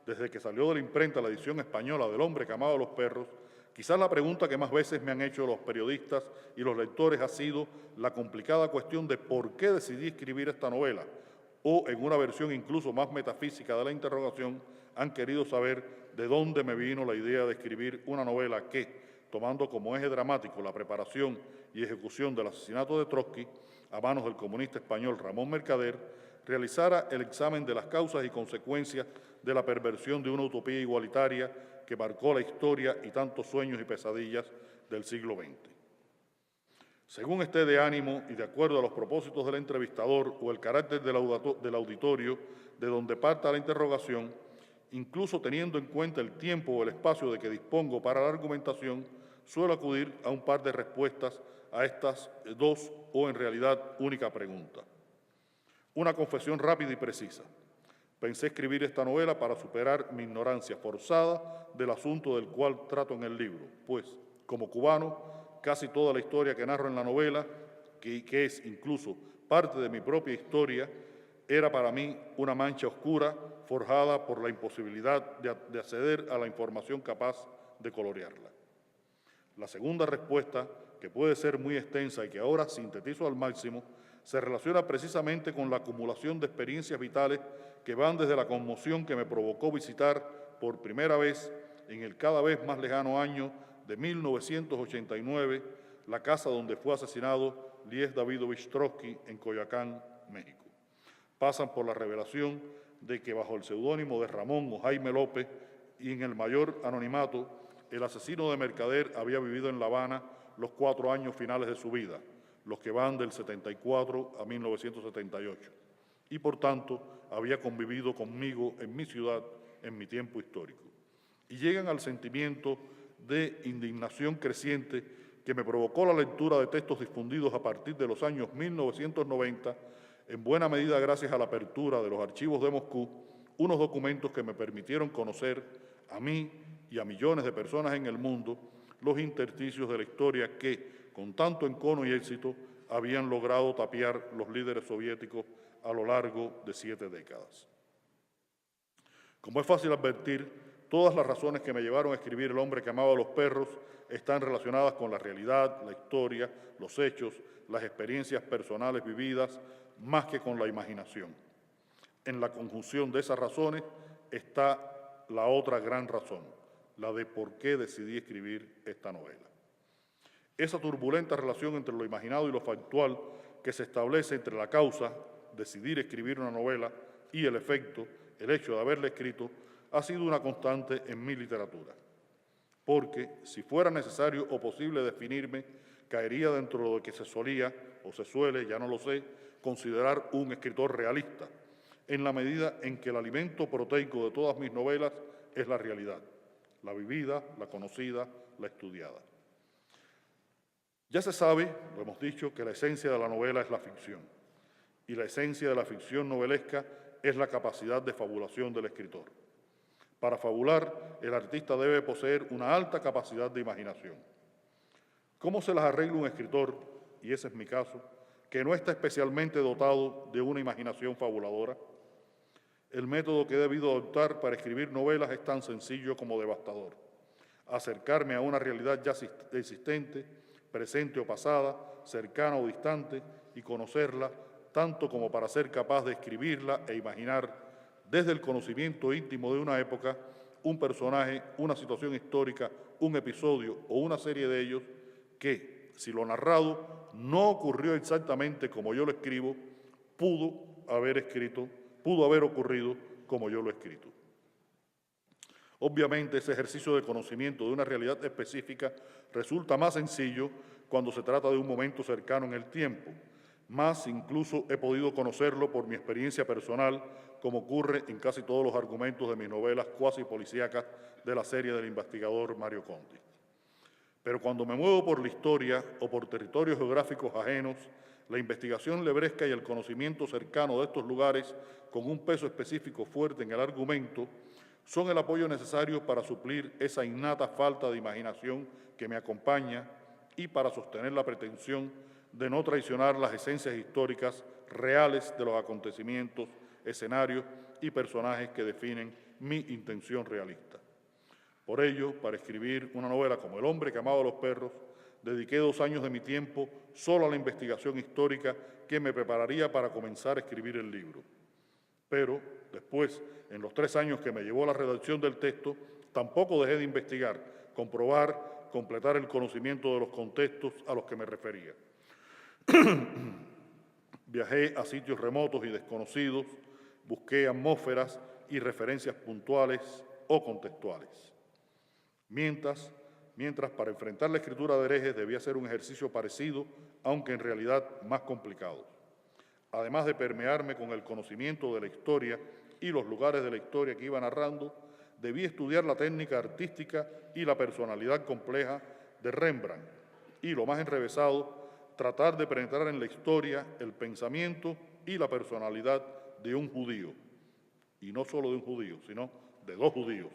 desde que salió de la imprenta la edición española del hombre que amaba a los perros, quizás la pregunta que más veces me han hecho los periodistas y los lectores ha sido la complicada cuestión de por qué decidí escribir esta novela, o en una versión incluso más metafísica de la interrogación, han querido saber de dónde me vino la idea de escribir una novela que, tomando como eje dramático la preparación y ejecución del asesinato de Trotsky a manos del comunista español Ramón Mercader, realizara el examen de las causas y consecuencias de la perversión de una utopía igualitaria que marcó la historia y tantos sueños y pesadillas del siglo XX. Según esté de ánimo y de acuerdo a los propósitos del entrevistador o el carácter del auditorio de donde parta la interrogación, incluso teniendo en cuenta el tiempo o el espacio de que dispongo para la argumentación, suelo acudir a un par de respuestas a estas dos o en realidad única pregunta. Una confesión rápida y precisa. Pensé escribir esta novela para superar mi ignorancia forzada del asunto del cual trato en el libro, pues, como cubano, casi toda la historia que narro en la novela, que es incluso parte de mi propia historia, era para mí una mancha oscura forjada por la imposibilidad de acceder a la información capaz de colorearla. La segunda respuesta, que puede ser muy extensa y que ahora sintetizo al máximo, se relaciona precisamente con la acumulación de experiencias vitales que van desde la conmoción que me provocó visitar por primera vez en el cada vez más lejano año de 1989 la casa donde fue asesinado Ries Davidovich Trotsky en Coyoacán, México. Pasan por la revelación de que bajo el seudónimo de Ramón o Jaime López y en el mayor anonimato, el asesino de Mercader había vivido en La Habana los 4 años finales de su vida, los que van del 74 a 1978, y por tanto había convivido conmigo en mi ciudad en mi tiempo histórico. Y llegan al sentimiento de indignación creciente que me provocó la lectura de textos difundidos a partir de los años 1990, en buena medida gracias a la apertura de los archivos de Moscú, unos documentos que me permitieron conocer a mí y a millones de personas en el mundo los intersticios de la historia que, con tanto encono y éxito, habían logrado tapiar los líderes soviéticos a lo largo de 7 décadas. Como es fácil advertir, todas las razones que me llevaron a escribir El hombre que amaba a los perros están relacionadas con la realidad, la historia, los hechos, las experiencias personales vividas, más que con la imaginación. En la conjunción de esas razones está la otra gran razón, la de por qué decidí escribir esta novela. Esa turbulenta relación entre lo imaginado y lo factual que se establece entre la causa, decidir escribir una novela, y el efecto, el hecho de haberla escrito, ha sido una constante en mi literatura. Porque, si fuera necesario o posible definirme, caería dentro de lo que se solía, o se suele, ya no lo sé, considerar un escritor realista, en la medida en que el alimento proteico de todas mis novelas es la realidad, la vivida, la conocida, la estudiada. Ya se sabe, lo hemos dicho, que la esencia de la novela es la ficción, y la esencia de la ficción novelesca es la capacidad de fabulación del escritor. Para fabular, el artista debe poseer una alta capacidad de imaginación. ¿Cómo se las arregla un escritor, y ese es mi caso, que no está especialmente dotado de una imaginación fabuladora? El método que he debido adoptar para escribir novelas es tan sencillo como devastador. Acercarme a una realidad ya existente, presente o pasada, cercana o distante, y conocerla tanto como para ser capaz de escribirla e imaginar desde el conocimiento íntimo de una época, un personaje, una situación histórica, un episodio o una serie de ellos que, si lo narrado no ocurrió exactamente como yo lo escribo, pudo haber ocurrido como yo lo he escrito. Obviamente, ese ejercicio de conocimiento de una realidad específica resulta más sencillo cuando se trata de un momento cercano en el tiempo, Más incluso he podido conocerlo por mi experiencia personal, como ocurre en casi todos los argumentos de mis novelas cuasi policíacas de la serie del investigador Mario Conde. Pero cuando me muevo por la historia o por territorios geográficos ajenos, la investigación lebresca y el conocimiento cercano de estos lugares, con un peso específico fuerte en el argumento, son el apoyo necesario para suplir esa innata falta de imaginación que me acompaña y para sostener la pretensión de no traicionar las esencias históricas reales de los acontecimientos, escenarios y personajes que definen mi intención realista. Por ello, para escribir una novela como El hombre que amaba a los perros, dediqué 2 años de mi tiempo solo a la investigación histórica que me prepararía para comenzar a escribir el libro. Pero después, en los 3 años que me llevó la redacción del texto, tampoco dejé de investigar, comprobar, completar el conocimiento de los contextos a los que me refería. Viajé a sitios remotos y desconocidos, busqué atmósferas y referencias puntuales o contextuales. Mientras, para enfrentar la escritura de herejes debía ser un ejercicio parecido, aunque en realidad más complicado. Además de permearme con el conocimiento de la historia y los lugares de la historia que iba narrando, debí estudiar la técnica artística y la personalidad compleja de Rembrandt y, lo más enrevesado, tratar de penetrar en la historia, el pensamiento y la personalidad de un judío, y no solo de un judío, sino de 2 judíos.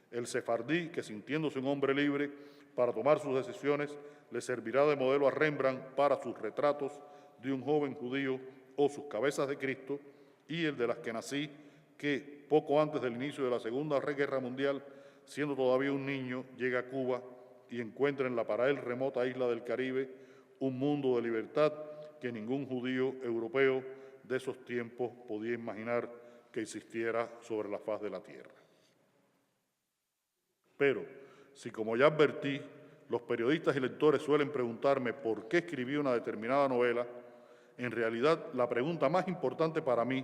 El sefardí, que sintiéndose un hombre libre para tomar sus decisiones, le servirá de modelo a Rembrandt para sus retratos de un joven judío o sus cabezas de Cristo, y el de las que nací, que poco antes del inicio de la Segunda Guerra Mundial, siendo todavía un niño, llega a Cuba y encuentra en la para él remota isla del Caribe un mundo de libertad que ningún judío europeo de esos tiempos podía imaginar que existiera sobre la faz de la tierra. Pero, si como ya advertí, los periodistas y lectores suelen preguntarme por qué escribí una determinada novela, en realidad la pregunta más importante para mí,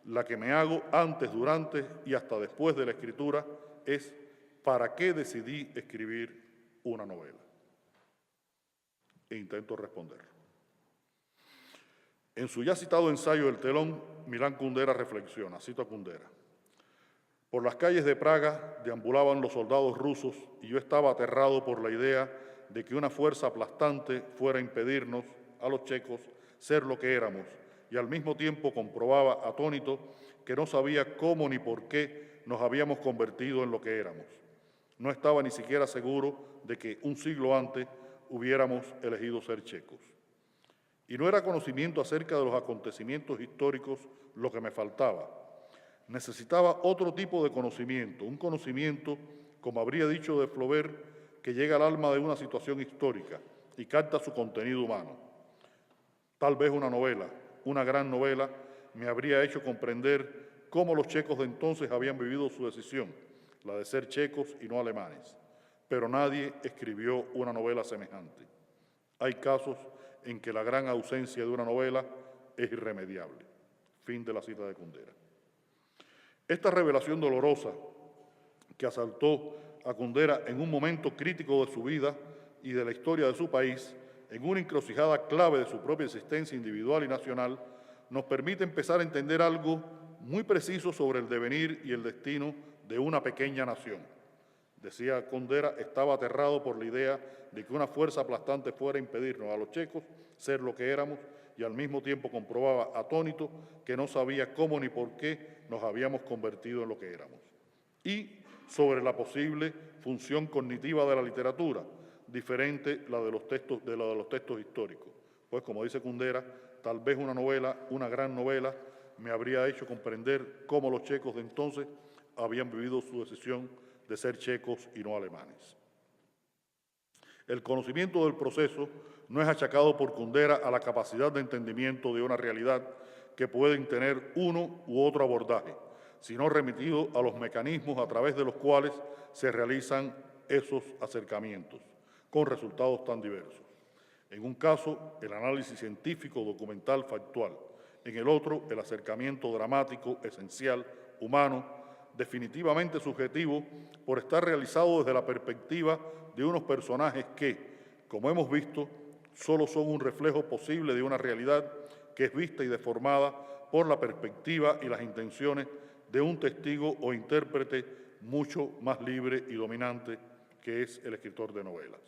la que me hago antes, durante y hasta después de la escritura, es ¿para qué decidí escribir una novela? E intento responder. En su ya citado ensayo El telón, Milán Kundera reflexiona, cito a Kundera: por las calles de Praga deambulaban los soldados rusos y yo estaba aterrado por la idea de que una fuerza aplastante fuera a impedirnos, a los checos, ser lo que éramos, y al mismo tiempo comprobaba, atónito, que no sabía cómo ni por qué nos habíamos convertido en lo que éramos. No estaba ni siquiera seguro de que un siglo antes hubiéramos elegido ser checos. Y no era conocimiento acerca de los acontecimientos históricos lo que me faltaba. Necesitaba otro tipo de conocimiento, un conocimiento, como habría dicho de Flaubert, que llega al alma de una situación histórica y capta su contenido humano. Tal vez una novela, una gran novela, me habría hecho comprender cómo los checos de entonces habían vivido su decisión, la de ser checos y no alemanes. Pero nadie escribió una novela semejante. Hay casos en que la gran ausencia de una novela es irremediable. Fin de la cita de Kundera. Esta revelación dolorosa que asaltó a Kundera en un momento crítico de su vida y de la historia de su país, en una encrucijada clave de su propia existencia individual y nacional, nos permite empezar a entender algo muy preciso sobre el devenir y el destino de una pequeña nación. Decía Kundera, estaba aterrado por la idea de que una fuerza aplastante fuera a impedirnos a los checos ser lo que éramos, y al mismo tiempo comprobaba, atónito, que no sabía cómo ni por qué nos habíamos convertido en lo que éramos. Y sobre la posible función cognitiva de la literatura, diferente la de los textos históricos. Pues, como dice Kundera, tal vez una novela, una gran novela, me habría hecho comprender cómo los checos de entonces habían vivido su decisión de ser checos y no alemanes. El conocimiento del proceso no es achacado por Kundera a la capacidad de entendimiento de una realidad que pueden tener uno u otro abordaje, sino remitido a los mecanismos a través de los cuales se realizan esos acercamientos, con resultados tan diversos. En un caso, el análisis científico, documental, factual. En el otro, el acercamiento dramático, esencial, humano, definitivamente subjetivo, por estar realizado desde la perspectiva de unos personajes que, como hemos visto, solo son un reflejo posible de una realidad que es vista y deformada por la perspectiva y las intenciones de un testigo o intérprete mucho más libre y dominante, que es el escritor de novelas.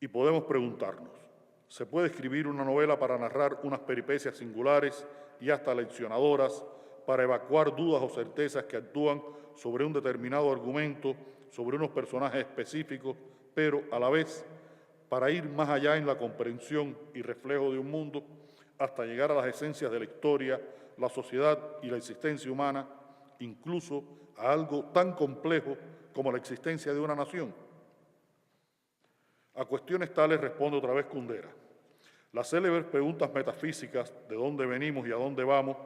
Y podemos preguntarnos, ¿se puede escribir una novela para narrar unas peripecias singulares y hasta leccionadoras, para evacuar dudas o certezas que actúan sobre un determinado argumento, sobre unos personajes específicos, pero a la vez para ir más allá en la comprensión y reflejo de un mundo, hasta llegar a las esencias de la historia, la sociedad y la existencia humana, incluso a algo tan complejo como la existencia de una nación? A cuestiones tales responde otra vez Kundera. Las célebres preguntas metafísicas de dónde venimos y a dónde vamos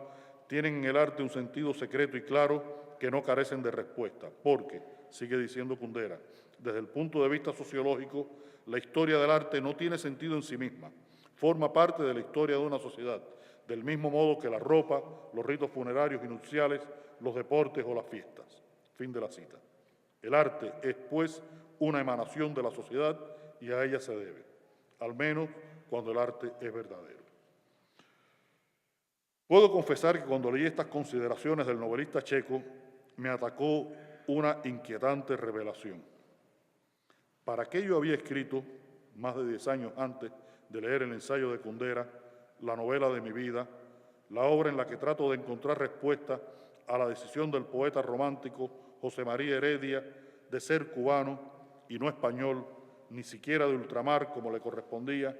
tienen en el arte un sentido secreto y claro que no carecen de respuesta, porque, sigue diciendo Kundera, desde el punto de vista sociológico, la historia del arte no tiene sentido en sí misma, forma parte de la historia de una sociedad, del mismo modo que la ropa, los ritos funerarios y nupciales, los deportes o las fiestas. Fin de la cita. El arte es, pues, una emanación de la sociedad y a ella se debe, al menos cuando el arte es verdadero. Puedo confesar que cuando leí estas consideraciones del novelista checo, me atacó una inquietante revelación. ¿Para qué yo había escrito, más de 10 años antes de leer el ensayo de Kundera, la novela de mi vida, la obra en la que trato de encontrar respuesta a la decisión del poeta romántico José María Heredia de ser cubano y no español, ni siquiera de ultramar como le correspondía,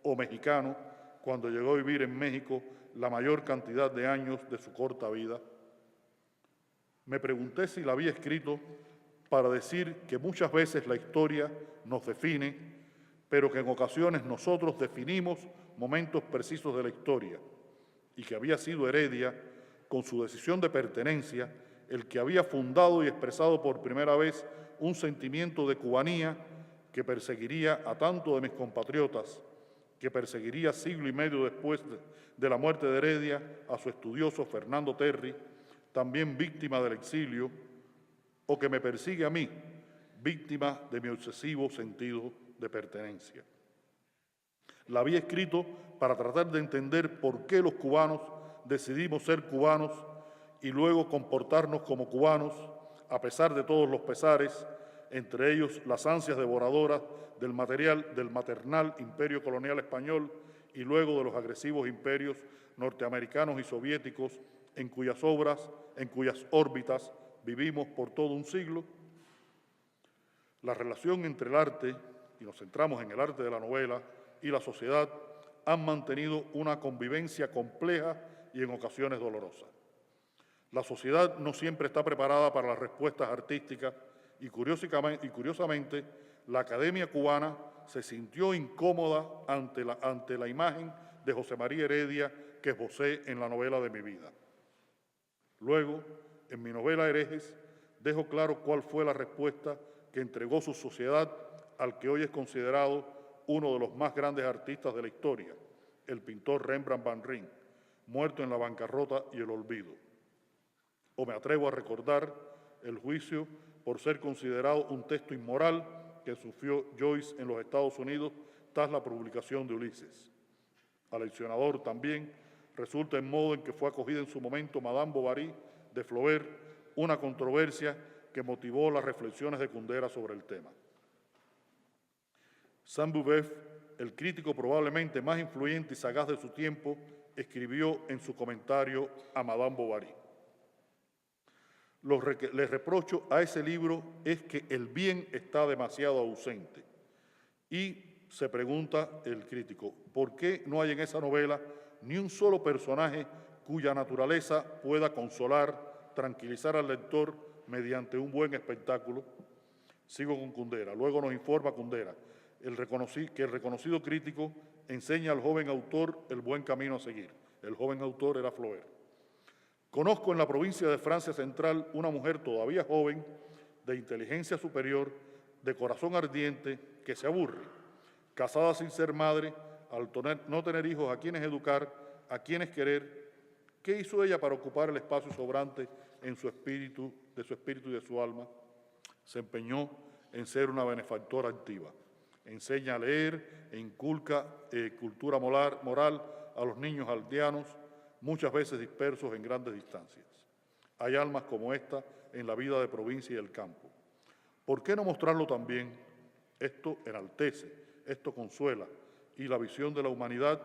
o mexicano, cuando llegó a vivir en México la mayor cantidad de años de su corta vida? Me pregunté si la había escrito para decir que muchas veces la historia nos define, pero que en ocasiones nosotros definimos momentos precisos de la historia, y que había sido Heredia, con su decisión de pertenencia, el que había fundado y expresado por primera vez un sentimiento de cubanía que perseguiría a tanto de mis compatriotas, que perseguiría siglo y medio después de la muerte de Heredia a su estudioso Fernando Terry, también víctima del exilio, o que me persigue a mí, víctima de mi obsesivo sentido de pertenencia. La había escrito para tratar de entender por qué los cubanos decidimos ser cubanos y luego comportarnos como cubanos, a pesar de todos los pesares, entre ellos las ansias devoradoras del maternal imperio colonial español y luego de los agresivos imperios norteamericanos y soviéticos en cuyas órbitas vivimos por todo un siglo. La relación entre el arte, y nos centramos en el arte de la novela, y la sociedad han mantenido una convivencia compleja y en ocasiones dolorosa. La sociedad no siempre está preparada para las respuestas artísticas y curiosamente la Academia Cubana se sintió incómoda ante la imagen de José María Heredia que esbocé en la novela de mi vida. Luego, en mi novela Herejes, dejo claro cuál fue la respuesta que entregó su sociedad al que hoy es considerado uno de los más grandes artistas de la historia, el pintor Rembrandt van Rijn, muerto en la bancarrota y el olvido. O me atrevo a recordar el juicio por ser considerado un texto inmoral que sufrió Joyce en los Estados Unidos tras la publicación de Ulises. Aleccionador también resulta el modo en que fue acogida en su momento Madame Bovary de Flaubert, una controversia que motivó las reflexiones de Kundera sobre el tema. Sainte-Beuve, el crítico probablemente más influyente y sagaz de su tiempo, escribió en su comentario a Madame Bovary: lo que le reprocho a ese libro es que el bien está demasiado ausente. Y se pregunta el crítico, ¿por qué no hay en esa novela ni un solo personaje cuya naturaleza pueda consolar, tranquilizar al lector mediante un buen espectáculo? Sigo con Kundera. Luego nos informa Kundera que el reconocido crítico enseña al joven autor el buen camino a seguir. El joven autor era Flaubert. Conozco en la provincia de Francia Central una mujer todavía joven, de inteligencia superior, de corazón ardiente, que se aburre, casada sin ser madre, al no tener hijos a quienes educar, a quienes querer. ¿Qué hizo ella para ocupar el espacio sobrante en su espíritu y de su alma? Se empeñó en ser una benefactora activa. enseña a leer e inculca cultura moral a los niños aldeanos, muchas veces dispersos en grandes distancias. Hay almas como esta en la vida de provincia y del campo. ¿Por qué no mostrarlo también? Esto enaltece, esto consuela y la visión de la humanidad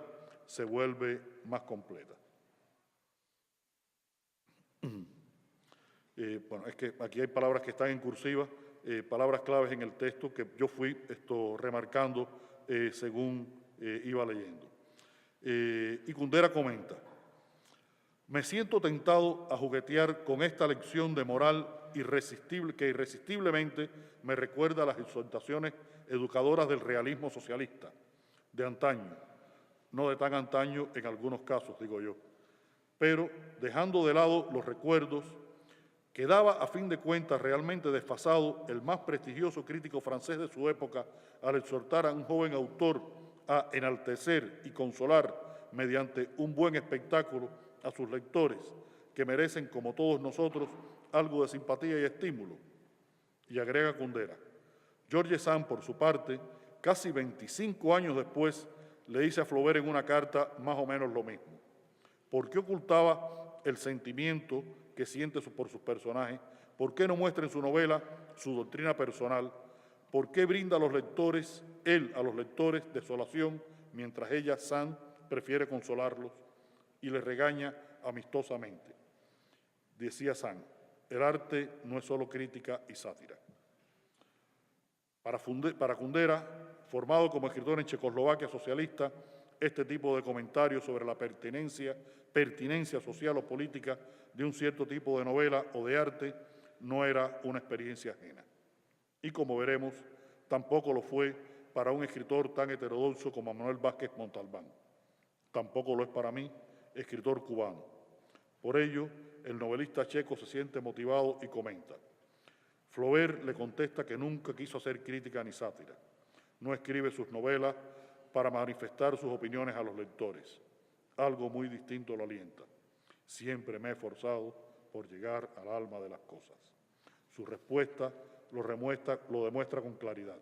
se vuelve más completa. Bueno, es que aquí hay palabras que están en cursiva, palabras claves en el texto que yo fui remarcando según iba leyendo. Y Kundera comenta: me siento tentado a juguetear con esta lección de moral irresistible que irresistiblemente me recuerda a las exhortaciones educadoras del realismo socialista de antaño, no de tan antaño en algunos casos, digo yo, pero dejando de lado los recuerdos, quedaba a fin de cuentas realmente desfasado el más prestigioso crítico francés de su época al exhortar a un joven autor a enaltecer y consolar mediante un buen espectáculo a sus lectores, que merecen, como todos nosotros, algo de simpatía y estímulo. Y agrega Kundera: George Sand, por su parte, casi 25 años después, le dice a Flaubert en una carta más o menos lo mismo. ¿Por qué ocultaba el sentimiento que siente por sus personajes? ¿Por qué no muestra en su novela su doctrina personal? ¿Por qué brinda a los lectores, él a los lectores, desolación, mientras ella, Sand, prefiere consolarlos y les regaña amistosamente? Decía Sand: el arte no es solo crítica y sátira. Para Kundera, formado como escritor en Checoslovaquia socialista, este tipo de comentarios sobre la pertinencia social o política de un cierto tipo de novela o de arte no era una experiencia ajena. Y como veremos, tampoco lo fue para un escritor tan heterodoxo como Manuel Vázquez Montalbán. Tampoco lo es para mí, escritor cubano. Por ello, el novelista checo se siente motivado y comenta: Flaubert le contesta que nunca quiso hacer crítica ni sátira. No escribe sus novelas para manifestar sus opiniones a los lectores. Algo muy distinto lo alienta. Siempre me he esforzado por llegar al alma de las cosas. Su respuesta lo demuestra con claridad.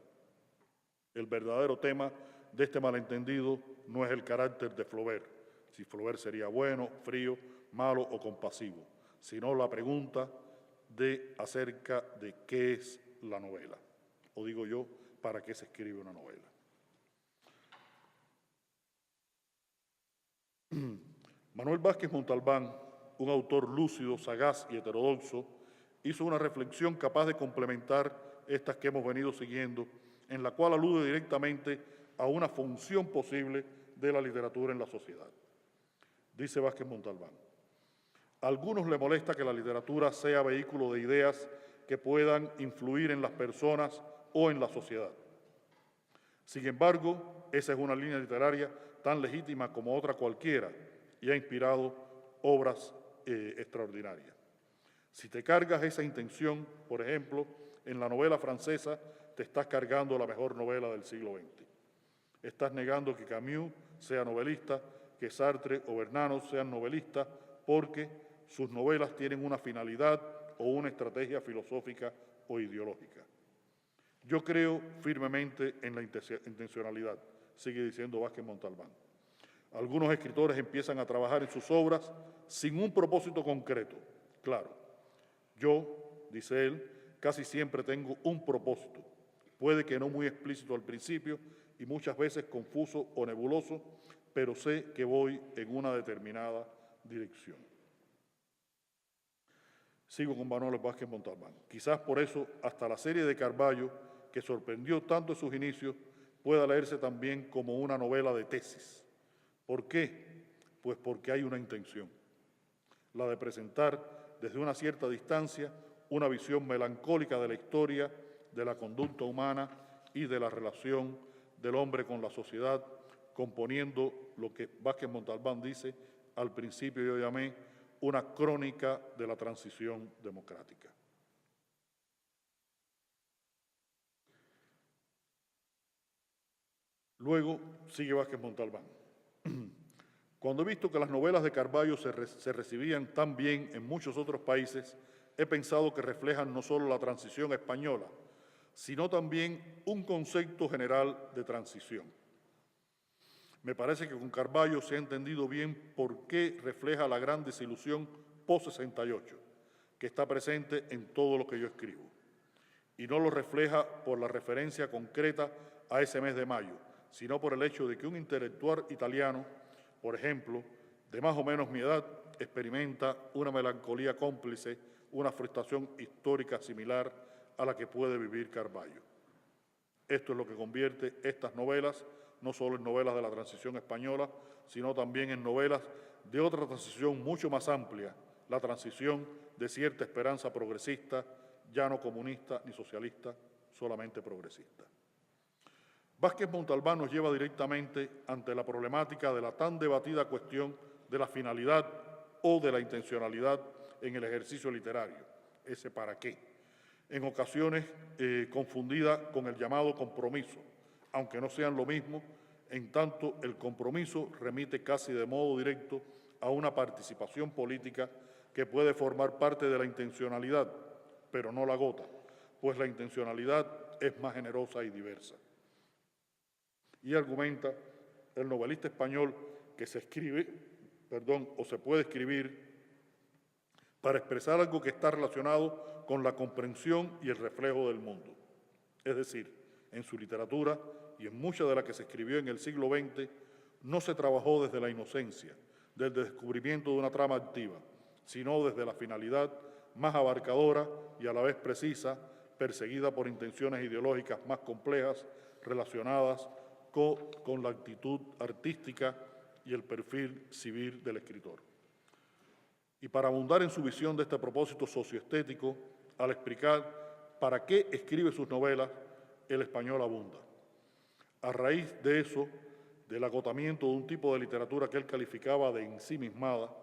El verdadero tema de este malentendido no es el carácter de Flaubert, si Flaubert sería bueno, frío, malo o compasivo, sino la pregunta acerca de qué es la novela, o digo yo, para qué se escribe una novela. Manuel Vázquez Montalbán, un autor lúcido, sagaz y heterodoxo, hizo una reflexión capaz de complementar estas que hemos venido siguiendo, en la cual alude directamente a una función posible de la literatura en la sociedad. Dice Vázquez Montalbán: a algunos les molesta que la literatura sea vehículo de ideas que puedan influir en las personas o en la sociedad. Sin embargo, esa es una línea literaria tan legítima como otra cualquiera y ha inspirado obras extraordinarias. Si te cargas esa intención, por ejemplo, en la novela francesa, te estás cargando la mejor novela del siglo XX. Estás negando que Camus sea novelista, que Sartre o Bernanos sean novelistas, porque sus novelas tienen una finalidad o una estrategia filosófica o ideológica. Yo creo firmemente en la intencionalidad, sigue diciendo Vázquez Montalbán. Algunos escritores empiezan a trabajar en sus obras sin un propósito concreto. Claro, yo, dice él, casi siempre tengo un propósito, puede que no muy explícito al principio y muchas veces confuso o nebuloso, pero sé que voy en una determinada dirección. Sigo con Manuel Vázquez Montalbán. Quizás por eso hasta la serie de Carballo, que sorprendió tanto en sus inicios, pueda leerse también como una novela de tesis. ¿Por qué? Pues porque hay una intención, la de presentar desde una cierta distancia una visión melancólica de la historia, de la conducta humana y de la relación del hombre con la sociedad, componiendo lo que Vázquez Montalbán dice, al principio yo llamé una crónica de la transición democrática. Luego sigue Vázquez Montalbán. Cuando he visto que las novelas de Carballo se recibían tan bien en muchos otros países, he pensado que reflejan no solo la transición española, sino también un concepto general de transición. Me parece que con Carballo se ha entendido bien por qué refleja la gran desilusión post-68, que está presente en todo lo que yo escribo. Y no lo refleja por la referencia concreta a ese mes de mayo, sino por el hecho de que un intelectual italiano, por ejemplo, de más o menos mi edad, experimenta una melancolía cómplice, una frustración histórica similar a la que puede vivir Carballo. Esto es lo que convierte estas novelas no solo en novelas de la transición española, sino también en novelas de otra transición mucho más amplia, la transición de cierta esperanza progresista, ya no comunista ni socialista, solamente progresista. Vázquez Montalbán nos lleva directamente ante la problemática de la tan debatida cuestión de la finalidad o de la intencionalidad en el ejercicio literario, ese para qué, en ocasiones confundida con el llamado compromiso, aunque no sean lo mismo, en tanto el compromiso remite casi de modo directo a una participación política que puede formar parte de la intencionalidad, pero no la agota, pues la intencionalidad es más generosa y diversa. Y argumenta el novelista español que se puede escribir para expresar algo que está relacionado con la comprensión y el reflejo del mundo. Es decir, en su literatura y en mucha de la que se escribió en el siglo XX, no se trabajó desde la inocencia, desde el descubrimiento de una trama activa, sino desde la finalidad más abarcadora y a la vez precisa, perseguida por intenciones ideológicas más complejas relacionadas con la actitud artística y el perfil civil del escritor. Y para abundar en su visión de este propósito socioestético, al explicar para qué escribe sus novelas, el español abunda. A raíz de eso, del agotamiento de un tipo de literatura que él calificaba de ensimismada,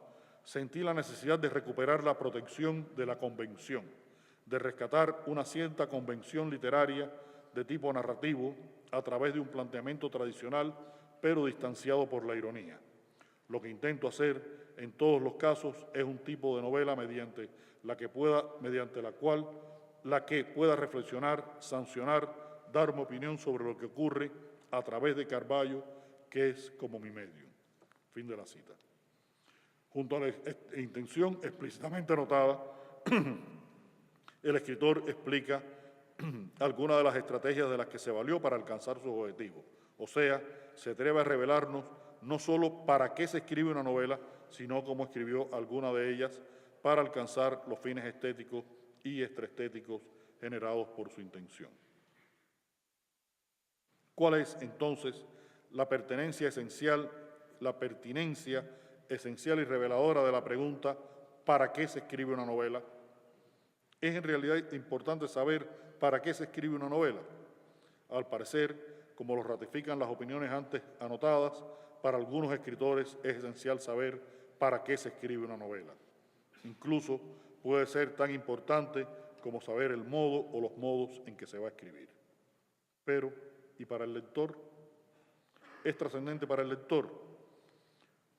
sentí la necesidad de recuperar la protección de la convención, de rescatar una cierta convención literaria de tipo narrativo a través de un planteamiento tradicional, pero distanciado por la ironía. Lo que intento hacer en todos los casos es un tipo de novela mediante la que pueda reflexionar, sancionar, darme opinión sobre lo que ocurre a través de Carballo, que es como mi medio. Fin de la cita. Junto a la intención explícitamente anotada, el escritor explica algunas de las estrategias de las que se valió para alcanzar sus objetivos. O sea, se atreve a revelarnos no solo para qué se escribe una novela, sino cómo escribió alguna de ellas para alcanzar los fines estéticos y extraestéticos generados por su intención. ¿Cuál es, entonces, la pertinencia esencial y reveladora de la pregunta ¿para qué se escribe una novela? Es en realidad importante saber para qué se escribe una novela. Al parecer, como lo ratifican las opiniones antes anotadas, para algunos escritores es esencial saber para qué se escribe una novela. Incluso puede ser tan importante como saber el modo o los modos en que se va a escribir. Pero, ¿y para el lector? ¿Es trascendente para el lector?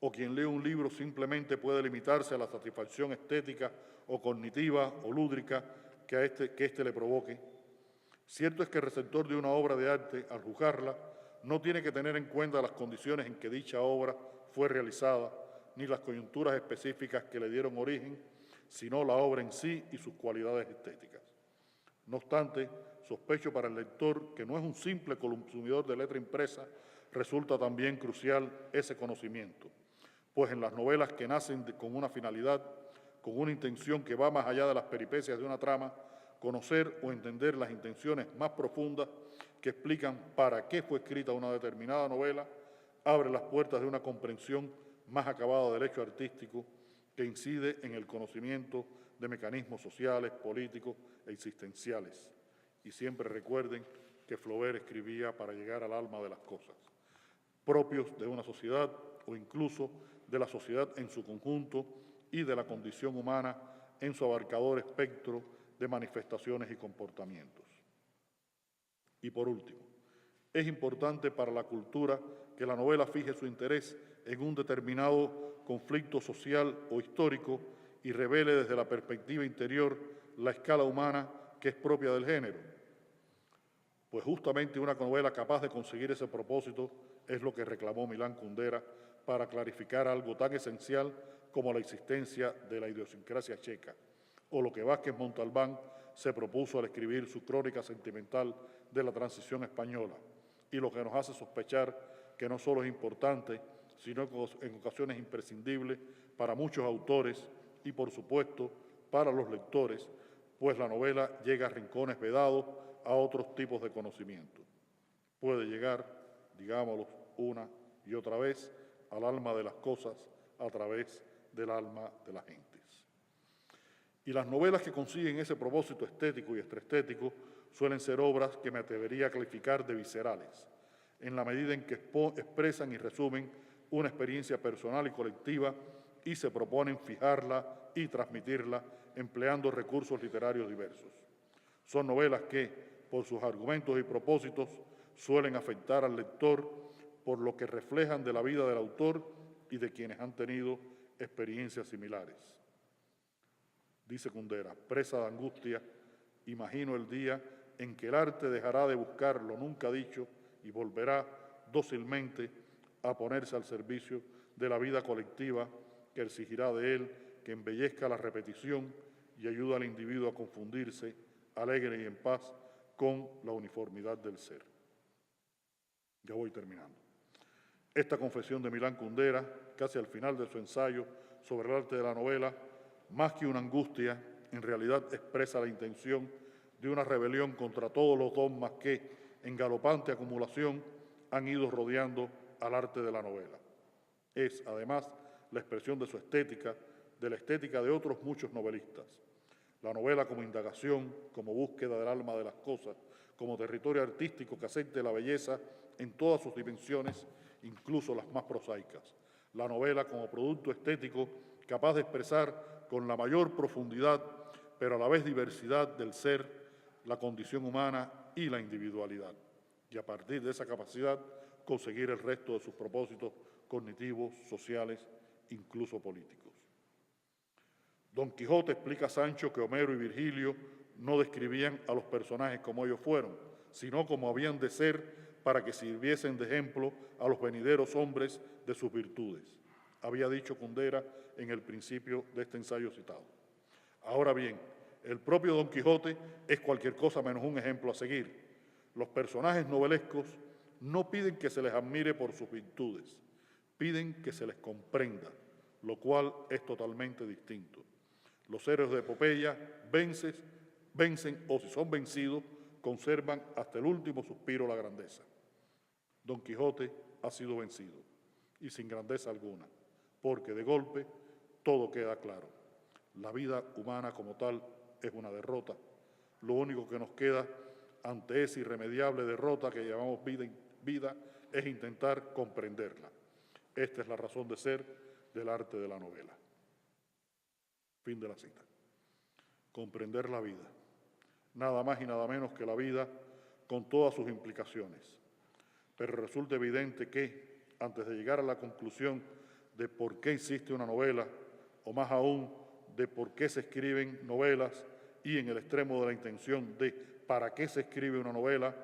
¿O quien lee un libro simplemente puede limitarse a la satisfacción estética o cognitiva o lúdica que éste le provoque? Cierto es que el receptor de una obra de arte, al juzgarla, no tiene que tener en cuenta las condiciones en que dicha obra fue realizada, ni las coyunturas específicas que le dieron origen, sino la obra en sí y sus cualidades estéticas. No obstante, sospecho para el lector que no es un simple consumidor de letra impresa, resulta también crucial ese conocimiento, pues en las novelas que nacen con una finalidad, con una intención que va más allá de las peripecias de una trama, conocer o entender las intenciones más profundas que explican para qué fue escrita una determinada novela, abre las puertas de una comprensión más acabada del hecho artístico que incide en el conocimiento de mecanismos sociales, políticos e existenciales. Y siempre recuerden que Flaubert escribía para llegar al alma de las cosas, propios de una sociedad o incluso de la sociedad en su conjunto y de la condición humana en su abarcador espectro de manifestaciones y comportamientos. Y por último, es importante para la cultura que la novela fije su interés en un determinado conflicto social o histórico y revele desde la perspectiva interior la escala humana que es propia del género. Pues justamente una novela capaz de conseguir ese propósito es lo que reclamó Milán Kundera para clarificar algo tan esencial como la existencia de la idiosincrasia checa, o lo que Vázquez Montalbán se propuso al escribir su crónica sentimental de la transición española, y lo que nos hace sospechar que no solo es importante, sino en ocasiones imprescindible para muchos autores y, por supuesto, para los lectores, pues la novela llega a rincones vedados a otros tipos de conocimiento. Puede llegar, digámoslo una y otra vez, al alma de las cosas a través del alma de las gentes. Y las novelas que consiguen ese propósito estético y extraestético suelen ser obras que me atrevería a calificar de viscerales, en la medida en que expresan y resumen una experiencia personal y colectiva y se proponen fijarla y transmitirla empleando recursos literarios diversos. Son novelas que, por sus argumentos y propósitos, suelen afectar al lector por lo que reflejan de la vida del autor y de quienes han tenido experiencias similares. Dice Kundera, presa de angustia, imagino el día en que el arte dejará de buscar lo nunca dicho y volverá dócilmente a ponerse al servicio de la vida colectiva que exigirá de él que embellezca la repetición y ayuda al individuo a confundirse, alegre y en paz, con la uniformidad del ser. Ya voy terminando. Esta confesión de Milán Kundera, casi al final de su ensayo sobre el arte de la novela, más que una angustia, en realidad expresa la intención de una rebelión contra todos los dogmas que, en galopante acumulación, han ido rodeando al arte de la novela. Es, además, la expresión de su estética, de la estética de otros muchos novelistas. La novela como indagación, como búsqueda del alma de las cosas, como territorio artístico que acepte la belleza en todas sus dimensiones, incluso las más prosaicas. La novela como producto estético capaz de expresar con la mayor profundidad, pero a la vez diversidad del ser, la condición humana y la individualidad. Y a partir de esa capacidad, conseguir el resto de sus propósitos cognitivos, sociales, incluso políticos. Don Quijote explica a Sancho que Homero y Virgilio no describían a los personajes como ellos fueron, sino como habían de ser para que sirviesen de ejemplo a los venideros hombres de sus virtudes. Había dicho Kundera en el principio de este ensayo citado. Ahora bien, el propio Don Quijote es cualquier cosa menos un ejemplo a seguir. Los personajes novelescos no piden que se les admire por sus virtudes, piden que se les comprenda, lo cual es totalmente distinto. Los héroes de epopeya vencen o si son vencidos, conservan hasta el último suspiro la grandeza. Don Quijote ha sido vencido y sin grandeza alguna, porque de golpe todo queda claro. La vida humana como tal es una derrota. Lo único que nos queda ante esa irremediable derrota que llamamos vida es intentar comprenderla. Esta es la razón de ser del arte de la novela. Fin de la cita. Comprender la vida. Nada más y nada menos que la vida con todas sus implicaciones. Pero resulta evidente que, antes de llegar a la conclusión de por qué existe una novela, o más aún, de por qué se escriben novelas, y en el extremo de la intención de para qué se escribe una novela,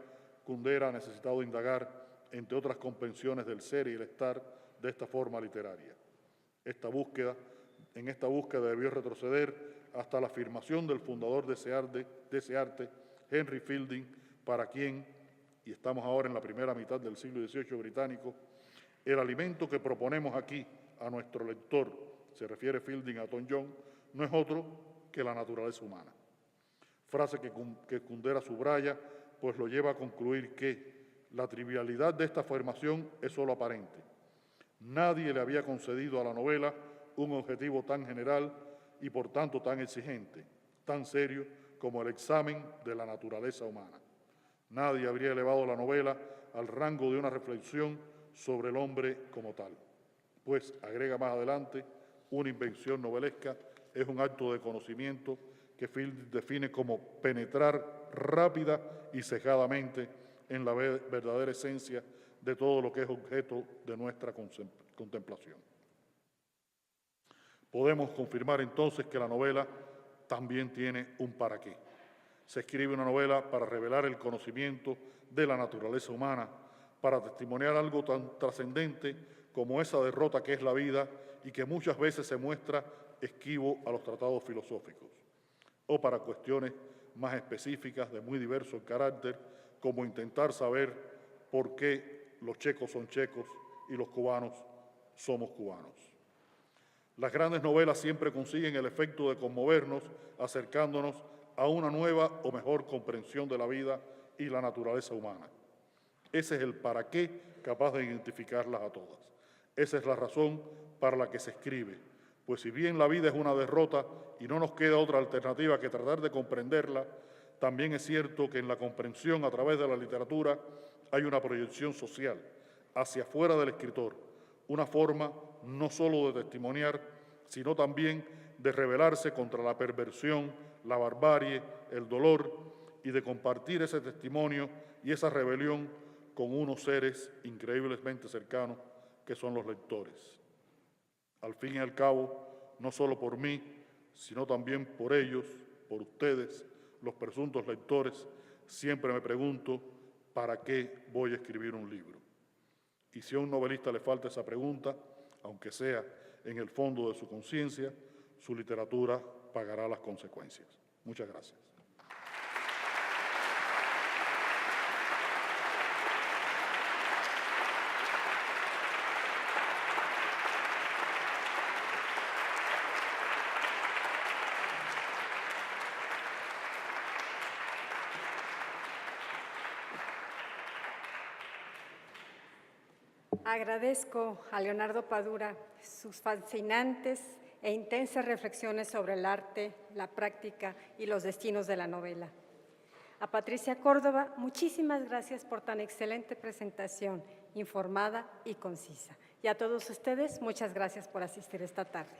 Kundera ha necesitado indagar, entre otras comprensiones del ser y el estar, de esta forma literaria. En esta búsqueda debió retroceder hasta la afirmación del fundador de ese arte, Henry Fielding, para quien, y estamos ahora en la primera mitad del siglo XVIII británico, el alimento que proponemos aquí a nuestro lector, se refiere Fielding a Tom Jones, no es otro que la naturaleza humana. Frase que Kundera subraya, pues lo lleva a concluir que la trivialidad de esta afirmación es solo aparente. Nadie le había concedido a la novela un objetivo tan general y por tanto tan exigente, tan serio como el examen de la naturaleza humana. Nadie habría elevado la novela al rango de una reflexión sobre el hombre como tal. Pues, agrega más adelante, una invención novelesca es un acto de conocimiento que Fielding define como penetrar rápida y cejadamente en la verdadera esencia de todo lo que es objeto de nuestra contemplación. Podemos confirmar entonces que la novela también tiene un para qué. Se escribe una novela para revelar el conocimiento de la naturaleza humana, para testimoniar algo tan trascendente como esa derrota que es la vida y que muchas veces se muestra esquivo a los tratados filosóficos, o para cuestiones más específicas de muy diverso carácter, como intentar saber por qué los checos son checos y los cubanos somos cubanos. Las grandes novelas siempre consiguen el efecto de conmovernos, acercándonos a una nueva o mejor comprensión de la vida y la naturaleza humana. Ese es el para qué capaz de identificarlas a todas. Esa es la razón para la que se escribe, pues si bien la vida es una derrota y no nos queda otra alternativa que tratar de comprenderla, también es cierto que en la comprensión a través de la literatura hay una proyección social hacia afuera del escritor, una forma no solo de testimoniar, sino también de rebelarse contra la perversión, la barbarie, el dolor y de compartir ese testimonio y esa rebelión con unos seres increíblemente cercanos que son los lectores. Al fin y al cabo, no solo por mí, sino también por ellos, por ustedes, los presuntos lectores, siempre me pregunto, ¿para qué voy a escribir un libro? Y si a un novelista le falta esa pregunta, aunque sea en el fondo de su conciencia, su literatura pagará las consecuencias. Muchas gracias. Agradezco a Leonardo Padura sus fascinantes e intensas reflexiones sobre el arte, la práctica y los destinos de la novela. A Patricia Córdoba, muchísimas gracias por tan excelente presentación, informada y concisa. Y a todos ustedes, muchas gracias por asistir esta tarde.